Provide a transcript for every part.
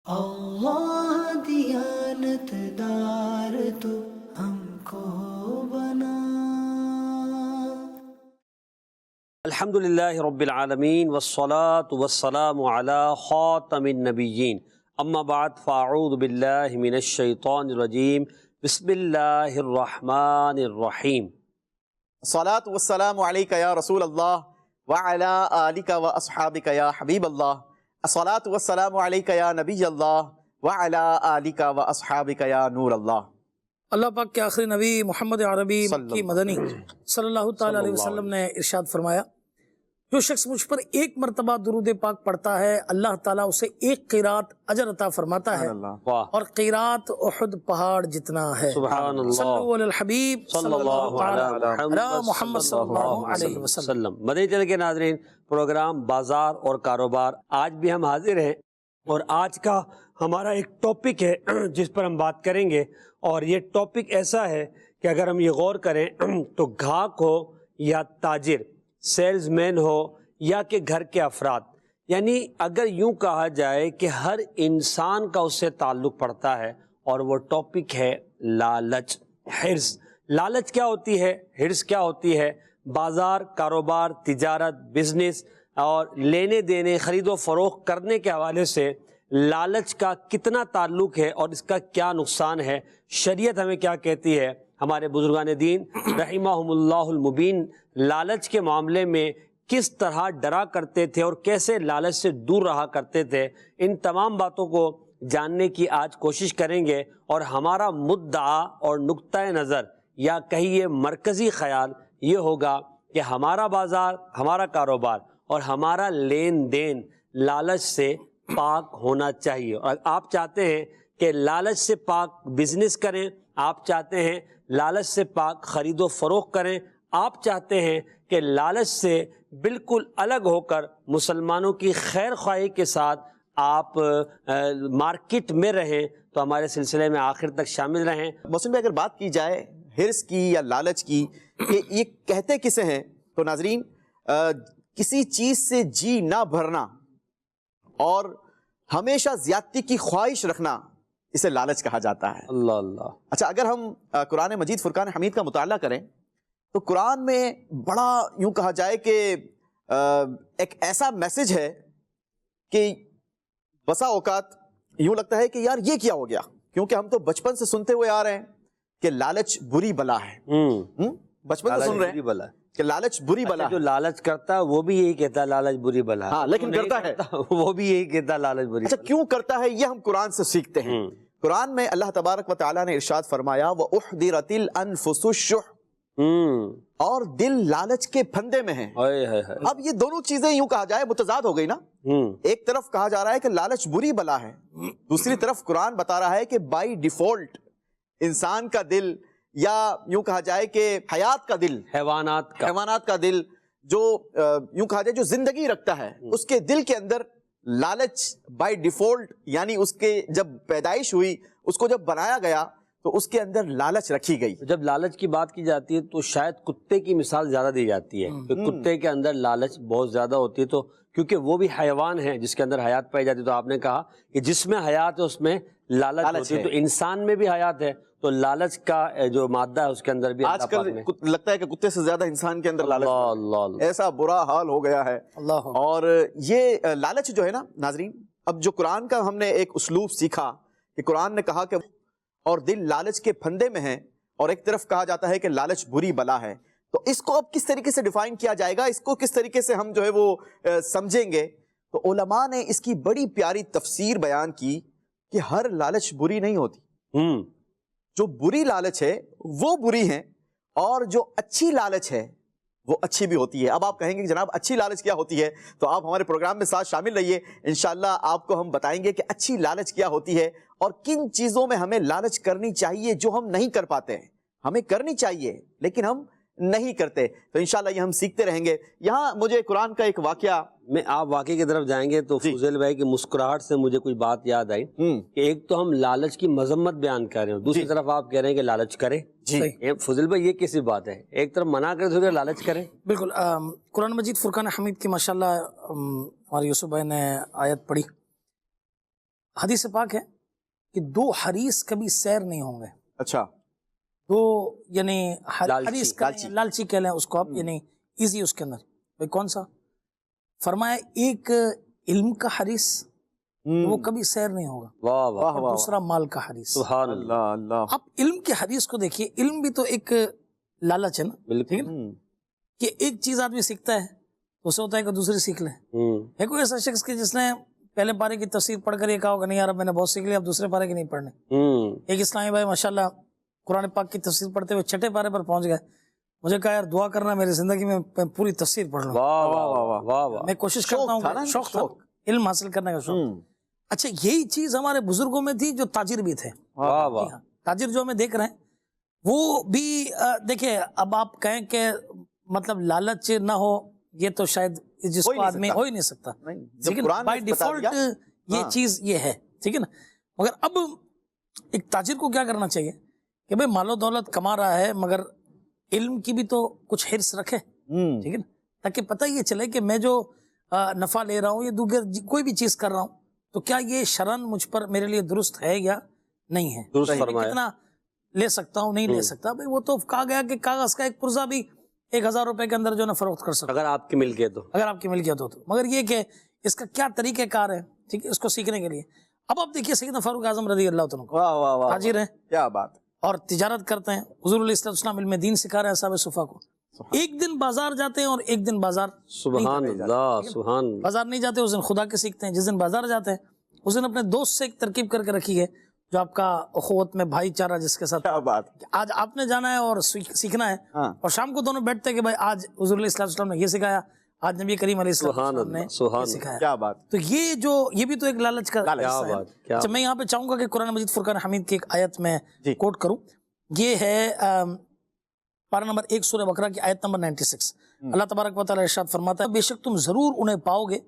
اللہ دیانت دار تو ہم کو بنا۔ الحمدللہ رب العالمین والصلاة والسلام علی خاتم النبیین، اما بعد فاعوذ باللہ من الشیطان الرجیم، بسم اللہ الرحمن الرحیم۔ الصلاة والسلام علیکہ یا رسول اللہ وعلا آلکہ و اصحابکہ یا حبیب اللہ۔ الصلاة والسلام علیکہ یا نبی اللہ وعلا آلکہ و اصحابکہ یا نور اللہ۔ اللہ پاک کے آخری نبی محمد عربی مکی مدنی صلی اللہ تعالی علیہ وسلم نے ارشاد فرمایا، جو شخص مجھ پر ایک مرتبہ درود پاک پڑھتا ہے اللہ تعالیٰ اسے ایک قرات اجر عطا فرماتا ہے، اور قرات احد پہاڑ جتنا ہے۔ سبحان اللہ، صلو علی الحبیب صلی اللہ علی محمد صلی اللہ علیہ وسلم۔ مدنی چینل کے ناظرین، پروگرام بازار اور کاروبار آج بھی ہم حاضر ہیں، اور آج کا ہمارا ایک ٹاپک ہے جس پر ہم بات کریں گے، اور یہ ٹاپک ایسا ہے کہ اگر ہم یہ غور کریں تو گاہک ہو یا تاجر، سیلز مین ہو یا کہ گھر کے افراد، یعنی اگر یوں کہا جائے کہ ہر انسان کا اس سے تعلق پڑتا ہے، اور وہ ٹاپک ہے لالچ، حرص۔ لالچ کیا ہوتی ہے، حرص کیا ہوتی ہے؟ بازار، کاروبار، تجارت، بزنس اور لینے دینے، خرید و فروخت کرنے کے حوالے سے لالچ کا کتنا تعلق ہے اور اس کا کیا نقصان ہے، شریعت ہمیں کیا کہتی ہے، ہمارے بزرگان دین رحمہم اللہ المبین لالچ کے معاملے میں کس طرح ڈرا کرتے تھے اور کیسے لالچ سے دور رہا کرتے تھے، ان تمام باتوں کو جاننے کی آج کوشش کریں گے۔ اور ہمارا مدعا اور نقطۂ نظر یا کہیے مرکزی خیال یہ ہوگا کہ ہمارا بازار، ہمارا کاروبار اور ہمارا لین دین لالچ سے پاک ہونا چاہیے۔ اور آپ چاہتے ہیں کہ لالچ سے پاک بزنس کریں، آپ چاہتے ہیں لالچ سے پاک خرید و فروخت کریں، آپ چاہتے ہیں کہ لالچ سے بالکل الگ ہو کر مسلمانوں کی خیر خواہی کے ساتھ آپ مارکیٹ میں رہیں، تو ہمارے سلسلے میں آخر تک شامل رہیں۔ محسن بھائی، اگر بات کی جائے حرص کی یا لالچ کی کہ یہ کہتے کسے ہیں، تو ناظرین کسی چیز سے جی نہ بھرنا اور ہمیشہ زیادتی کی خواہش رکھنا، اسے لالچ کہا جاتا ہے۔ اللہ اللہ۔ اچھا، اگر ہم قرآن مجید فرقان حمید کا مطالعہ کریں تو قرآن میں بڑا یوں کہا جائے کہ ایک ایسا میسج ہے کہ بسا اوقات یوں لگتا ہے کہ یار یہ کیا ہو گیا، کیونکہ ہم تو بچپن سے سنتے ہوئے آ رہے ہیں کہ لالچ بری بلا ہے۔ بچپن سے سن رہے ہیں کہ لالچ بری بلا ہے۔ جو لالچ کرتا ہے وہ بھی یہی کہتا ہے لالچ بری بلا ہے، ہاں، لیکن کرتا ہے وہ بھی یہی کہتا ہے لالچ بری۔ اچھا، کیوں کرتا ہے یہ ہم قرآن سے سیکھتے ہیں۔ قرآن میں اللہ تبارک و تعالیٰ نے ارشاد فرمایا وَأُحْضِرَتِ الْأَنفُسُ الشُّحَّ، اور دل لالچ کے پھندے میں ہیں۔ اب یہ دونوں چیزیں یوں کہا جائے متضاد ہو گئی نا۔ ایک طرف کہا جا رہا ہے کہ لالچ بری بلا ہے، دوسری طرف قرآن بتا رہا ہے کہ بائی ڈیفالٹ انسان کا دل، یا یوں کہا جائے کہ حیات کا دل، حیوانات کا دل، جو یوں کہا جائے جو زندگی رکھتا ہے، اس کے دل کے اندر لالچ بائی ڈیفالٹ، یعنی اس کے جب پیدائش ہوئی، اس کو جب بنایا گیا تو اس کے اندر لالچ رکھی گئی۔ جب لالچ کی بات کی جاتی ہے تو شاید کتے کی مثال زیادہ دی جاتی ہے کہ کتے کے اندر لالچ بہت زیادہ ہوتی ہے، تو کیونکہ وہ بھی حیوان ہے جس کے اندر حیات پائی جاتی ہے، تو آپ نے کہا کہ جس میں حیات ہے اس میں لالچ ہوتی ہے، تو انسان میں بھی حیات ہے، تو لالچ کا جو مادہ ہے اس کے اندر بھی آج کل لگتا ہے کہ کتے سے زیادہ انسان کے اندر لالچ، ایسا برا حال ہو گیا ہے۔ اور یہ لالچ جو ہے نا ناظرین، اب جو قرآن کا ہم نے ایک اسلوب سیکھا کہ قرآن نے کہا کہ اور دل لالچ کے پھندے میں ہے، اور ایک طرف کہا جاتا ہے کہ لالچ بری بلا ہے، تو اس کو اب کس طریقے سے ڈیفائن کیا جائے گا، اس کو کس طریقے سے ہم جو ہے وہ سمجھیں گے؟ تو علماء نے اس کی بڑی پیاری تفسیر بیان کی کہ ہر لالچ بری نہیں ہوتی، جو بری لالچ ہے وہ بری ہیں، اور جو اچھی لالچ ہے وہ اچھی بھی ہوتی ہے۔ اب آپ کہیں گے کہ جناب اچھی لالچ کیا ہوتی ہے، تو آپ ہمارے پروگرام میں ساتھ شامل رہیے، انشاءاللہ آپ کو ہم بتائیں گے کہ اچھی لالچ کیا ہوتی ہے اور کن چیزوں میں ہمیں لالچ کرنی چاہیے جو ہم نہیں کر پاتے ہیں۔ ہمیں کرنی چاہیے لیکن ہم نہیں کرتے، تو انشاءاللہ یہ ہم سیکھتے رہیں گے۔ یہاں مجھے قرآن کا ایک واقعہ، میں آپ واقعے کی طرف جائیں گے تو فضیل بھائی کی مسکراہٹ سے مجھے کچھ بات یاد آئی کہ ایک تو ہم لالچ کی مذمت بیان کر رہے ہیں، دوسری طرف آپ کہہ رہے ہیں کہ لالچ کریں۔ فضیل بھائی یہ کیسی بات ہے، ایک طرف منع کرے دوسری طرف لالچ کریں؟ بالکل، قرآن مجید فرقان حمید کی ماشاءاللہ ہمارے یوسف بھائی نے آیت پڑھی، حدیث پاک ہے کہ دو حریص کبھی سیر نہیں ہوں گے. اچھا. دو یعنی حریص لالچی کہہ لیں اس کو آپ, یعنی ایزی اس کے اندر. بھائی کون سا؟ فرمایا ایک علم کا حریص وہ کبھی سیر نہیں ہوگا. واہ واہ اور دوسرا مال کا حریص. سبحان اللہ. اللہ. آپ علم کے حریص کو دیکھیے. علم بھی تو ایک لالچ ہے نا, ٹھیک ہے نا, کہ ایک چیز آدمی سیکھتا ہے تو اسے ہوتا ہے کہ دوسری سیکھ لیں. ہے کوئی ایسا شخص کہ جس نے پہلے پارے کی تفسیر پڑھ کر یہ کہا ہوگا نہیں یار اب میں نے بہت سیکھ لیا, اب دوسرے پارے کی نہیں پڑھنے. ایک اسلامی بھائی ماشاءاللہ قرآن پاک کی تفسیر پڑھتے ہوئے چھٹے پارے پر پہنچ گئے. مجھے کہا یار دعا کرنا میری زندگی میں پوری تفسیر پڑھ لوں. واہ واہ واہ واہ. میں کوشش کرتا ہوں, شوق تھا علم حاصل کرنے کا شوق. اچھا یہی چیز ہمارے بزرگوں میں تھی جو تاجر بھی تھے. واہ واہ. تاجر جو ہمیں دیکھ رہے ہیں وہ بھی دیکھیں, اب آپ کہیں کہ مطلب لالچ نہ ہو یہ تو شاید جس کو آدمی ہو ہی نہیں سکتا. بائی ڈیفالٹ یہ چیز یہ ہے, ٹھیک ہے نا. مگر اب ایک تاجر کو کیا کرنا چاہیے کہ بھئی مال و دولت کما رہا ہے مگر علم کی بھی تو کچھ حرص رکھے, ٹھیک ہے نا, تاکہ پتہ یہ چلے کہ میں جو نفع لے رہا ہوں یا دوسرے کوئی بھی چیز کر رہا ہوں تو کیا یہ شرعاً مجھ پر میرے لیے درست ہے یا نہیں ہے. درست فرمایا. کتنا لے سکتا ہوں نہیں لے سکتا, بھئی وہ تو کہا گیا کہ کاغذ کا ایک پرزہ بھی 1000 روپے کے اندر جو نا فروخت کر سکتا اگر آپ کی ملکیت ہو, اگر آپ کی ملکیت ہو تو. مگر یہ کہ اس کا کیا طریقہ کار ہے, ٹھیک ہے, اس کو سیکھنے کے لیے. اب آپ دیکھیے سیدنا فاروق اعظم رضی اللہ عنہ تاجر ہیں, کیا بات, اور تجارت کرتے ہیں. حضور علیہ السلام علم دین سکھا رہے ہیں اصحاب صفا کو. ایک دن بازار جاتے ہیں اور ایک دن بازار سبحان اللہ, سبحان اللہ. بازار نہیں جاتے, اس دن خدا کے سیکھتے ہیں. جس دن بازار جاتے ہیں اس دن اپنے دوست سے ایک ترکیب کر کے رکھی ہے جو آپ کا اخوت میں بھائی چارہ جس کے ساتھ, کیا بات. آج آپ نے جانا ہے اور سیکھنا ہے, اور شام کو دونوں بیٹھتے ہیں کہ بھائی آج حضور علیہ السلام نے یہ سکھایا, آج نبی کریم علیہ السلام نے یہ سکھایا. کیا بات. تو یہ بھی تو ایک لالچ کا حصہ ہے. اچھا میں یہاں پہ چاہوں گا کہ قرآن مجید فرقان حمید کی ایک آیت میں کوٹ کروں. یہ ہے پارہ نمبر 1 سورہ بقرہ کی آیت نمبر 96. اللہ تبارک و تعالی ارشاد فرماتا ہے بے شک تم ضرور انہیں پاؤ گے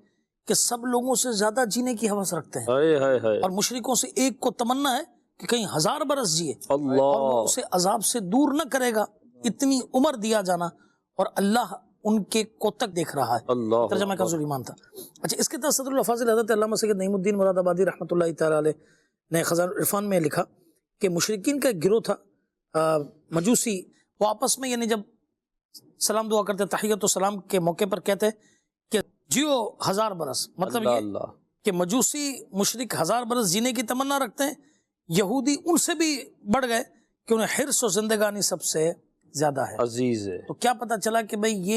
کہ سب لوگوں سے زیادہ جینے کی ہوس رکھتے ہیں, اور مشرکوں سے ایک کو تمنا ہے کہ کہیں 1000 برس جیے, اور وہ اسے عذاب سے دور نہ کرے گا اتنی عمر دیا جانا, اور اللہ ان کے کو تک دیکھ رہا ہے. ترجمہ کا ایمان تھا. اچھا اس کے تحت صدر الفاضل حضرت علامہ سید نعیم الدین مراد آبادی رحمۃ اللہ تعالی علیہ نے خزائن العرفان میں لکھا کہ مشرکین کا ایک گروہ تھا مجوسی, وہ آپس میں یعنی جب سلام دعا کرتے تحیت و سلام کے موقع پر کہتے کہ جیو 1000 برس, مطلب یہ کہ مجوسی مشرک 1000 برس جینے کی تمنا رکھتے ہیں. یہودی ان سے بھی بڑھ گئے کہ انہیں حرص و زندگانی سب سے زیادہ ہے, عزیز ہے. تو کیا پتا چلا کہ بھئی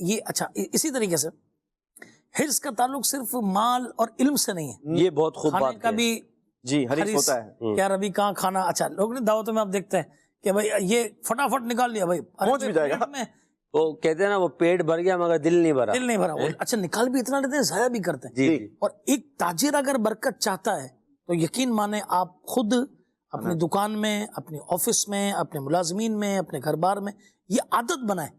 یہ اچھا اسی طریقے سے حرص کا تعلق صرف مال اور علم سے نہیں ہے, یہ بہت خوب بات کا بھی جی حریص ہوتا ہے. کیا ربی کہاں کھانا, اچھا لوگ نے دعوتوں میں آپ دیکھتے ہیں کہ بھئی یہ فٹافٹ نکال لیا, بھئی پہنچ بھی جائے گا. وہ کہتے ہیں نا وہ پیٹ بھر گیا مگر دل نہیں بھرا. دل نہیں بھرا. اچھا نکال بھی اتنا لیتے ہیں, ضائع بھی کرتے ہیں. جی. اور ایک تاجر اگر برکت چاہتا ہے تو یقین مانے آپ خود اپنی دکان میں, اپنے آفس میں, اپنے ملازمین میں, اپنے گھر بار میں یہ عادت بنائے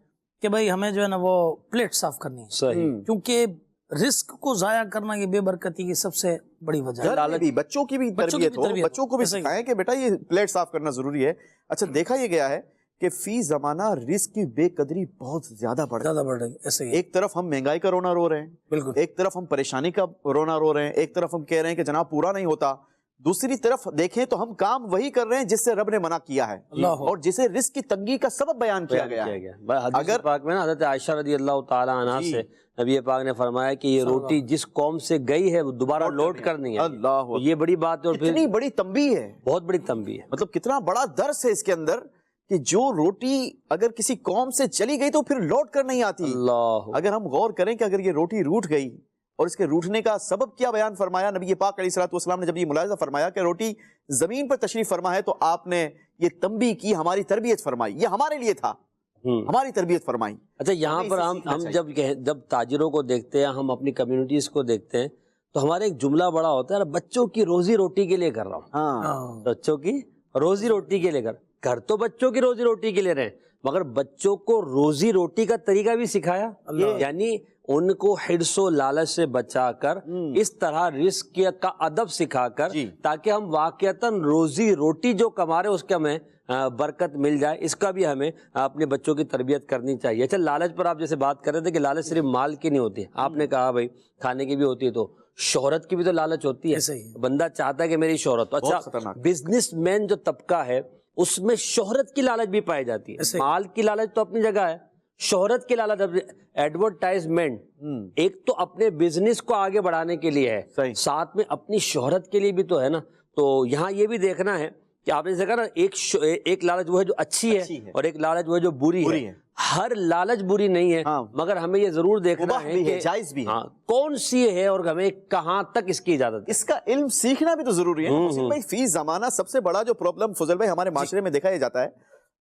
کہ بھئی ہمیں جو ہے نا وہ پلیٹ صاف کرنی ہے. صحیح. کیونکہ رزق کو ضائع کرنا یہ بے برکتی کی سب سے بڑی وجہ ہے. بچوں کی بھی تربیت ہو, بچوں کو بھی سکھائیں کہ بیٹا یہ پلیٹ صاف کرنا ضروری ہے. اچھا دیکھا یہ گیا ہے کہ فی زمانہ رزق کی بے قدری بہت زیادہ بڑھ رہی ہے. ایسے ایک طرف ہم مہنگائی کا رونا رو رہے ہیں, بالکل, ایک طرف ہم پریشانی کا رونا رو رہے ہیں, ایک طرف ہم کہہ رہے ہیں کہ جناب پورا نہیں ہوتا, دوسری طرف دیکھیں تو ہم کام وہی کر رہے ہیں جس سے رب نے منع کیا ہے اور جسے رزق کی تنگی کا سبب بیان کیا گیا ہے. حدیث پاک میں نا حضرت عائشہ رضی اللہ تعالی عنہا سے نبی پاک نے فرمایا کہ یہ روٹی جس قوم سے گئی ہے وہ دوبارہ لوٹ کرنی ہے. اللہ, یہ بڑی بات ہے, اور اتنی بڑی تنبیہ ہے, بہت بڑی تنبیہ ہے. مطلب کتنا بڑا درس ہے اس کے اندر کہ جو روٹی اگر کسی قوم سے چلی گئی تو پھر لوٹ کر نہیں آتی. اللہ, اگر ہم غور کریں کہ اگر یہ روٹی روٹ گئی اور اس کے روٹنے کا سبب کیا بیان فرمایا نبی پاک علیہ الصلوۃ والسلام نے, جب یہ ملاحظہ فرمایا کہ روٹی زمین پر تشریف فرما ہے تو آپ نے یہ تنبیہ کی, ہماری تربیت فرمائی, یہ ہمارے لیے تھا, ہماری تربیت فرمائی. اچھا یہاں پر ہم جب تاجروں کو دیکھتے ہیں, ہم اپنی کمیونٹیز کو دیکھتے ہیں تو ہمارے ایک جملہ بڑا ہوتا ہے, بچوں کی روزی روٹی کے لیے کر رہا ہوں. بچوں کی روزی روٹی کے لیے گھر تو بچوں کی روزی روٹی کے لیے رہے, مگر بچوں کو روزی روٹی کا طریقہ بھی سکھایا. یعنی ان کو حرص و لالچ سے بچا کر اس طرح رزق کا ادب سکھا کر تاکہ ہم واقعتاً روزی روٹی جو کما رہے اس کے ہمیں برکت مل جائے, اس کا بھی ہمیں اپنے بچوں کی تربیت کرنی چاہیے. اچھا لالچ پر آپ جیسے بات کر رہے تھے کہ لالچ صرف مال کی نہیں ہوتی, آپ نے کہا بھائی کھانے کی بھی ہوتی ہے, تو شہرت کی بھی تو لالچ ہوتی ہے. ایسے ہی بندہ چاہتا ہے کہ میری شہرت ہو. اچھا خطرناک. بزنس مین جو طبقہ ہے اس میں شہرت کی لالچ بھی پائی جاتی ہے. ایسے ہی. مال کی لالچ تو اپنی جگہ ہے, شہرت کی لالچ ایڈورٹائزمنٹ ایک تو اپنے بزنس کو آگے بڑھانے کے لیے ہے, صحیح. ساتھ میں اپنی شہرت کے لیے بھی تو ہے نا. تو یہاں یہ بھی دیکھنا ہے کہ آپ نے دیکھا نا ایک لالچ وہ ہے جو اچھی ہے اور ایک لالچ وہ ہے جو بری ہے. ہر لالچ بری نہیں ہے, مگر ہمیں یہ ضرور دیکھنا ہے کہ جائز بھی ہے, کون سی ہے اور ہمیں کہاں تک اس کی اجازت. اس کا علم سیکھنا بھی تو ضروری ہے. حسین بھائی فی زمانہ سب سے بڑا جو پرابلم فضل بھائی ہمارے معاشرے میں دیکھا جاتا ہے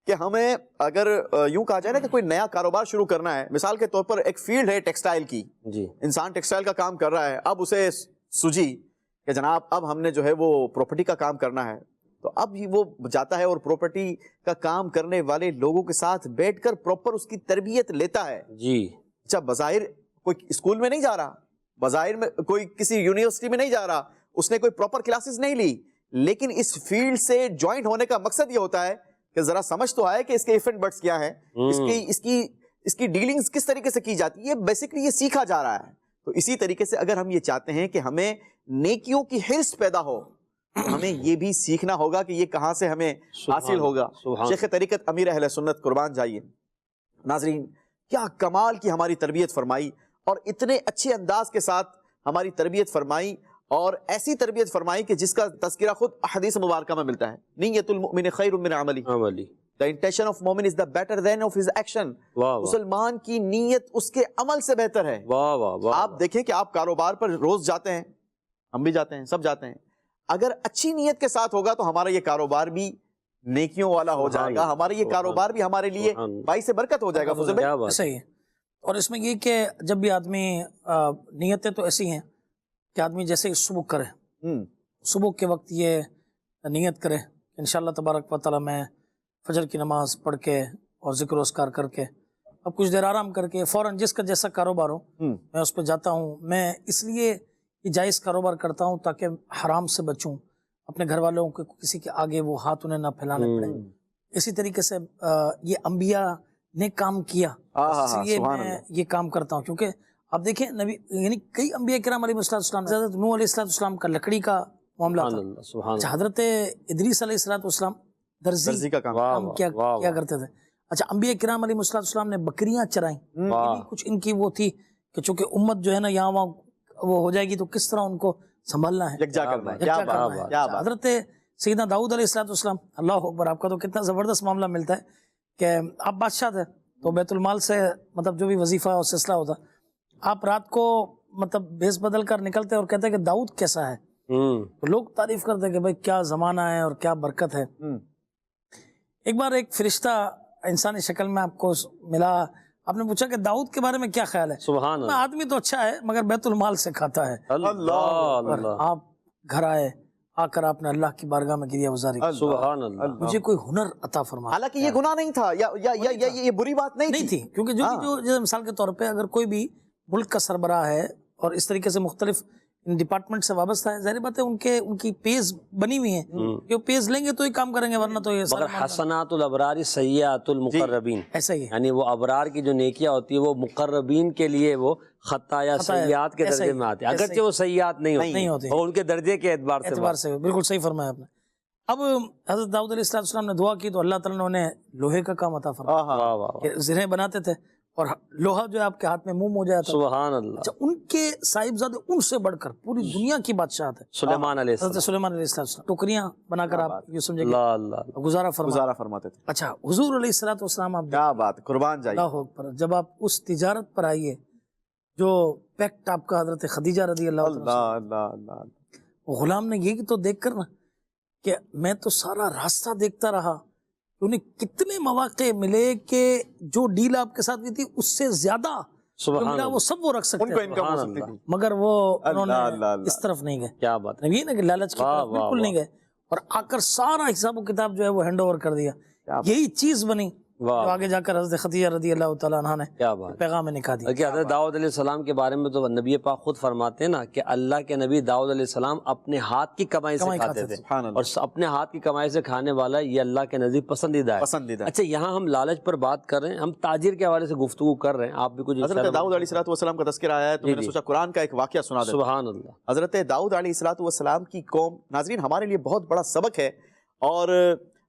کہ ہمیں اگر یوں کہا جائے نا کہ کوئی نیا کاروبار شروع کرنا ہے, مثال کے طور پر ایک فیلڈ ہے ٹیکسٹائل کی, جی انسان ٹیکسٹائل کا کام کر رہا ہے, اب اسے سوجی کہ جناب اب ہم نے جو ہے وہ پراپرٹی کا کام کرنا ہے, تو اب وہ جاتا ہے اور پراپرٹی کا کام کرنے والے لوگوں کے ساتھ بیٹھ کر پراپر اس کی تربیت لیتا ہے. جی اچھا بظاہر کوئی اسکول میں نہیں جا رہا, بظاہر میں کوئی کسی یونیورسٹی میں نہیں جا رہا, اس نے کوئی پراپر کلاسز نہیں لی, لیکن اس فیلڈ سے جوائنٹ ہونے کا مقصد یہ ہوتا ہے کہ ذرا سمجھ تو آئے کہ اس کے ایف اینڈ بٹس کیا ہیں, اس کی ڈیلنگز کس طریقے سے کی جاتی ہے, بیسکلی یہ سیکھا جا رہا ہے. تو اسی طریقے سے اگر ہم یہ چاہتے ہیں کہ ہمیں نیکیوں کی حرص پیدا ہو, ہمیں یہ بھی سیکھنا ہوگا کہ یہ کہاں سے ہمیں حاصل ہوگا. شیخ طریقت امیر اہل سنت قربان جائیے. ناظرین کیا کمال کی ہماری تربیت فرمائی, اور اتنے اچھے انداز کے ساتھ ہماری تربیت فرمائی, اور ایسی تربیت فرمائی کہ جس کا تذکرہ خود احادیث مبارکہ میں ملتا ہے. نیت المؤمن خیر من عملی, the intention of مومن is the better than of his action. مسلمان کی نیت اس کے عمل سے بہتر ہے. آپ دیکھیں کہ آپ کاروبار پر روز جاتے ہیں, ہم بھی جاتے ہیں, سب جاتے ہیں, اگر اچھی نیت کے ساتھ ہوگا تو ہمارا یہ کاروبار بھی نیکیوں والا ہو جائے گا, ہمارا یہ کاروبار بھی ہمارے لیے باعث برکت ہو جائے گا. فضل بھائی صحیح ہے. اور اس میں یہ کہ جب بھی آدمی نیتیں تو ایسی ہیں کہ آدمی جیسے صبح کرے, صبح کے وقت یہ نیت کرے انشاءاللہ تبارک و تعالی میں فجر کی نماز پڑھ کے اور ذکر و اذکار کر کے اب کچھ دیر آرام کر کے فوراً جس کا جیسا کاروبار ہو میں اس پہ جاتا ہوں. میں اس لیے یہ جائز کاروبار کرتا ہوں تاکہ حرام سے بچوں, اپنے گھر والوں کے کسی کے آگے وہ ہاتھ انہیں نہ پھیلانے پڑے. اسی طریقے سے یہ انبیاء نے کام کیا, اس لیے میں یہ کام کرتا ہوں. کیونکہ آپ دیکھیں نبی یعنی کئی انبیاء کرام علیہ السلام, حضرت نوح علیہ السلام کا لکڑی کا معاملہ تھا, حضرت ادریس علیہ السلام درزی کا کام کیا کرتے تھے. اچھا انبیاء کرام علیہ السلام نے بکریاں چرائیں, کچھ ان کی وہ تھی کہ چونکہ امت جو ہے نا یہاں وہاں وہ ہو جائے گی تو کس طرح ان کو سنبھالنا ہے, یکجا کرنا ہے. حضرت سیدنا داؤد علیہ السلام, اللہ اکبر, آپ کا تو کتنا زبردست معاملہ ملتا ہے کہ آپ بادشاہ تھے تو بیت المال سے مطلب جو بھی وظیفہ اور سلسلہ ہوتا, آپ رات کو مطلب بھیس بدل کر نکلتے اور کہتے کہ داؤد کیسا ہے, تو لوگ تعریف کرتے کہ بھائی کیا زمانہ ہے اور کیا برکت ہے. ایک بار ایک فرشتہ انسانی شکل میں آپ کو ملا, آپ نے پوچھا کہ داؤد کے بارے میں کیا خیال ہے. سبحان اللہ, آدمی تو اچھا ہے مگر بیت المال سے کھاتا ہے. اللہ, آپ گھر آئے, آ کر آپ نے اللہ کی بارگاہ میں گریہ گزاری, سبحان اللہ, مجھے کوئی ہنر عطا فرما. حالانکہ یہ گناہ نہیں تھا یا یہ بری بات نہیں تھی, کیونکہ جو مثال کے طور پہ اگر کوئی بھی ملک کا سربراہ ہے اور اس طریقے سے مختلف ڈپارٹمنٹ سے وابستہ ہے, ظاہر بات ہے ان کی پیز بنی ہوئی ہیں, جو پیز لیں گے تو ہی کام کریں گے, ورنہ تو یہ مگر حسنات الابرار سیئات المقربین, ایسا ہی ہے. یعنی وہ ابرار کی جو نیکیاں ہوتی ہے وہ مقربین کے لیے وہ خطایا سیئات کے درجے میں آتے ہیں, اگرچہ وہ سیئات نہیں ہوتے اور ان کے درجے کے اعتبار سے بالکل صحیح فرمایا آپ نے. اب حضرت داؤد علیہ السلام نے دعا کی تو اللہ تعالیٰ نے انہیں لوہے کا کام عطا فرمایا, زرہیں بناتے تھے اور لوہا جو ہے آپ کے ہاتھ میں موم ہو جاتا. سبحان اللہ. اچھا ان کے صاحبزادے ان سے بڑھ کر پوری دنیا کی بادشاہت ہے, سلیمان علیہ السلام, حضرت سلیمان علیہ السلام ٹوکریاں بنا کر آپ یہ سمجھے گزارا فرماتے تھے. اچھا حضور علیہ السلام, آپ کیا بات, قربان جائیے. اللہ اکبر, جب آپ اس تجارت پر آئیے جو پیکٹ آپ کا حضرت خدیجہ رضی اللہ غلام نے یہ تو دیکھ کر نا کہ میں تو سارا راستہ دیکھتا رہا, انہیں کتنے مواقع ملے کہ جو ڈیل آپ کے ساتھ ہوئی تھی اس سے زیادہ ملا وہ سب وہ رکھ سکتے ہیں, مگر وہ انہوں نے اس طرف نہیں گئے. کیا بات ہے, یہ نا کہ لالچ کی طرف بالکل نہیں گئے, اور آ کر سارا حساب و کتاب جو ہے وہ ہینڈ اوور کر دیا. یہی چیز بنی واہ، آگے جا کر حضرت خدیجہ رضی اللہ تعالیٰ عنہ نے کیا بات. پیغام نکاح دی. کہ حضرت داؤد علیہ السلام کے بارے میں تو نبی پاک خود فرماتے ہیں نا کہ اللہ کے نبی داؤد علیہ السلام اپنے ہاتھ کی کمائی سے کھاتے تھے، سبحان اللہ. اور اپنے ہاتھ کی کمائی سے کھانے والا یہ اللہ کے نزدیک پسندیدہ ہے. پسندیدہ. اچھا، یہاں ہم لالچ پر بات کر رہے ہیں، ہم تاجر کے حوالے سے گفتگو کر رہے ہیں، آپ بھی کچھ حضرت داؤد علیہ السلام کا تذکرہ آیا ہے تو میں نے سوچا قرآن کا ایک واقعہ سنا دیں. سبحان اللہ. حضرت داؤد علیہ السلام کی قوم، ناظرین ہمارے لیے بہت بڑا سبق ہے، اور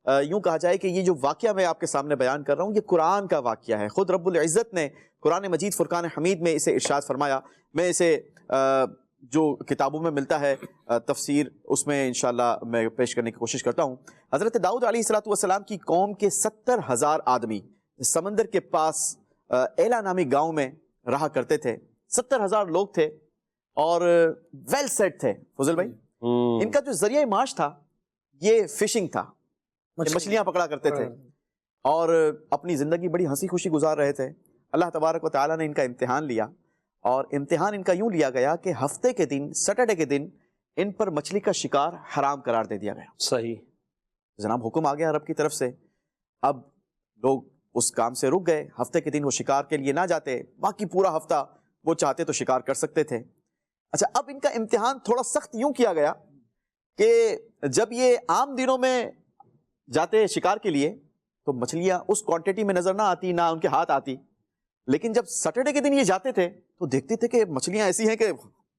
یوں کہا جائے کہ یہ جو واقعہ میں آپ کے سامنے بیان کر رہا ہوں یہ قرآن کا واقعہ ہے. خود رب العزت نے قرآن مجید فرقان حمید میں اسے ارشاد فرمایا. میں اسے جو کتابوں میں ملتا ہے تفسیر، اس میں انشاءاللہ میں پیش کرنے کی کوشش کرتا ہوں. حضرت داؤد علیہ السلام کی قوم کے 70,000 آدمی سمندر کے پاس ایلا نامی گاؤں میں رہا کرتے تھے. 70,000 لوگ تھے اور ویل سیٹ تھے. فضل بھائی، ان کا جو ذریعہ معاش تھا یہ فشنگ تھا، مچھلیاں پکڑا کرتے تھے اور اپنی زندگی بڑی ہنسی خوشی گزار رہے تھے. اللہ تبارک و تعالیٰ نے ان کا امتحان لیا، اور امتحان ان کا یوں لیا گیا کہ ہفتے کے دن، سیٹرڈے کے دن ان پر مچھلی کا شکار حرام قرار دے دیا گیا. صحیح. جناب حکم آ گیا رب کی طرف سے. اب لوگ اس کام سے رک گئے. ہفتے کے دن وہ شکار کے لیے نہ جاتے، باقی پورا ہفتہ وہ چاہتے تو شکار کر سکتے تھے. اچھا، اب ان کا امتحان تھوڑا سخت یوں کیا گیا کہ جب یہ عام دنوں میں جاتے شکار کے لیے تو مچھلیاں اس کوانٹٹی میں نظر نہ آتی، نہ ان کے ہاتھ آتی. لیکن جب سیٹرڈے کے دن یہ جاتے تھے تو دیکھتے تھے کہ مچھلیاں ایسی ہیں کہ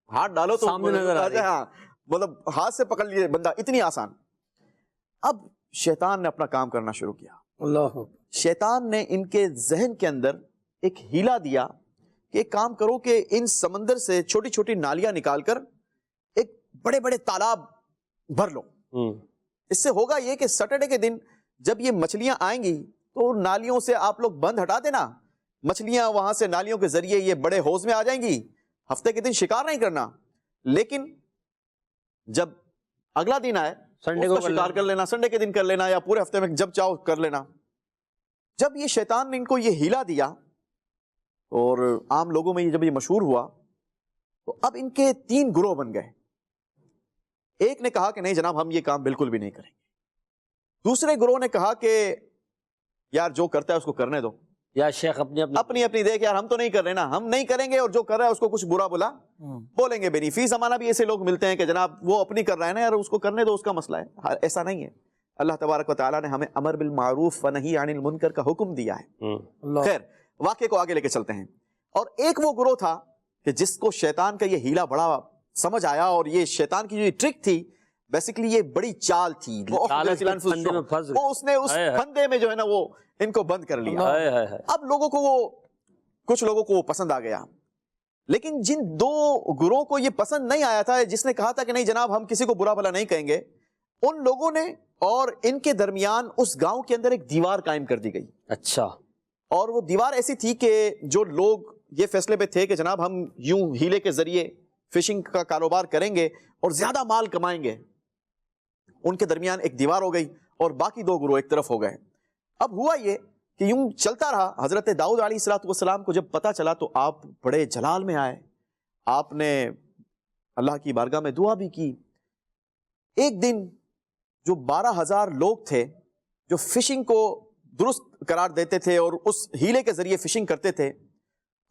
ہاتھ ڈالو تو سامنے نظر آ رہی. ہاں، مطلب ہاتھ سے پکڑ لیے بندہ، اتنی آسان. اب شیطان نے اپنا کام کرنا شروع کیا. اللہ. شیطان نے ان کے ذہن کے اندر ایک ہیلا دیا کہ ایک کام کرو کہ ان سمندر سے چھوٹی چھوٹی نالیاں نکال کر ایک بڑے بڑے تالاب بھر لو. اس سے ہوگا یہ کہ سیٹرڈے کے دن جب یہ مچھلیاں آئیں گی تو نالیوں سے آپ لوگ بند ہٹا دینا، مچھلیاں وہاں سے نالیوں کے ذریعے یہ بڑے حوض میں آ جائیں گی. ہفتے کے دن شکار نہیں کرنا، لیکن جب اگلا دن آئے سنڈے اس کو کا شکار کر لینا، سنڈے کے دن کر لینا، یا پورے ہفتے میں جب چاہو کر لینا. جب یہ شیطان نے ان کو یہ ہیلا دیا اور عام لوگوں میں جب یہ مشہور ہوا تو اب ان کے 3 گروہ بن گئے. ایک نے کہا کہ نہیں جناب ہم یہ کام بالکل بھی نہیں کریں گے. دوسرے گروہ نے کہا کہ یار جو کرتا ہے اس کو کرنے دو، یا شیخ اپنی اپنی دیکھ یار ہم تو نہیں کر رہے نا، ہم نہیں کریں گے، اور جو کر رہا ہے اس کو کچھ برا بلا بولیں گے بھی نہیں. فی زمانہ بھی ایسے لوگ ملتے ہیں کہ جناب وہ اپنی کر رہا ہے نا یار اس کو کرنے دو، اس کا مسئلہ ہے. ایسا نہیں ہے. اللہ تبارک و تعالیٰ نے ہمیں امر بالمعروف و نہی عن المنکر کا حکم دیا ہے. خیر، واقعے کو آگے لے کے چلتے ہیں. اور ایک وہ گروہ تھا کہ جس کو شیطان کا یہ ہیلا بڑا سمجھ آیا، اور یہ شیطان کی جو ٹرک تھی بیسیکلی یہ بڑی چال تھی، وہ اس نے اس پھندے میں جو ہے نا وہ ان کو بند کر لیا. اب لوگوں کو وہ کچھ لوگوں کو وہ پسند آ گیا، لیکن جن 2 گروہ کو یہ پسند نہیں آیا تھا، جس نے کہا تھا کہ نہیں جناب ہم کسی کو برا بھلا نہیں کہیں گے، ان لوگوں نے اور ان کے درمیان اس گاؤں کے اندر ایک دیوار قائم کر دی گئی. اچھا. اور وہ دیوار ایسی تھی کہ جو لوگ یہ فیصلے پہ تھے کہ جناب ہم یوں ہیلے کے ذریعے فشنگ کا کاروبار کریں گے اور زیادہ مال کمائیں گے، ان کے درمیان ایک دیوار ہو گئی اور باقی 2 گروہ ایک طرف ہو گئے. اب ہوا یہ کہ یوں چلتا رہا. حضرت داؤد علیہ السلام کو جب پتا چلا تو آپ بڑے جلال میں آئے. آپ نے اللہ کی بارگاہ میں دعا بھی کی. ایک دن جو 12,000 لوگ تھے جو فشنگ کو درست قرار دیتے تھے اور اس ہیلے کے ذریعے فشنگ کرتے تھے،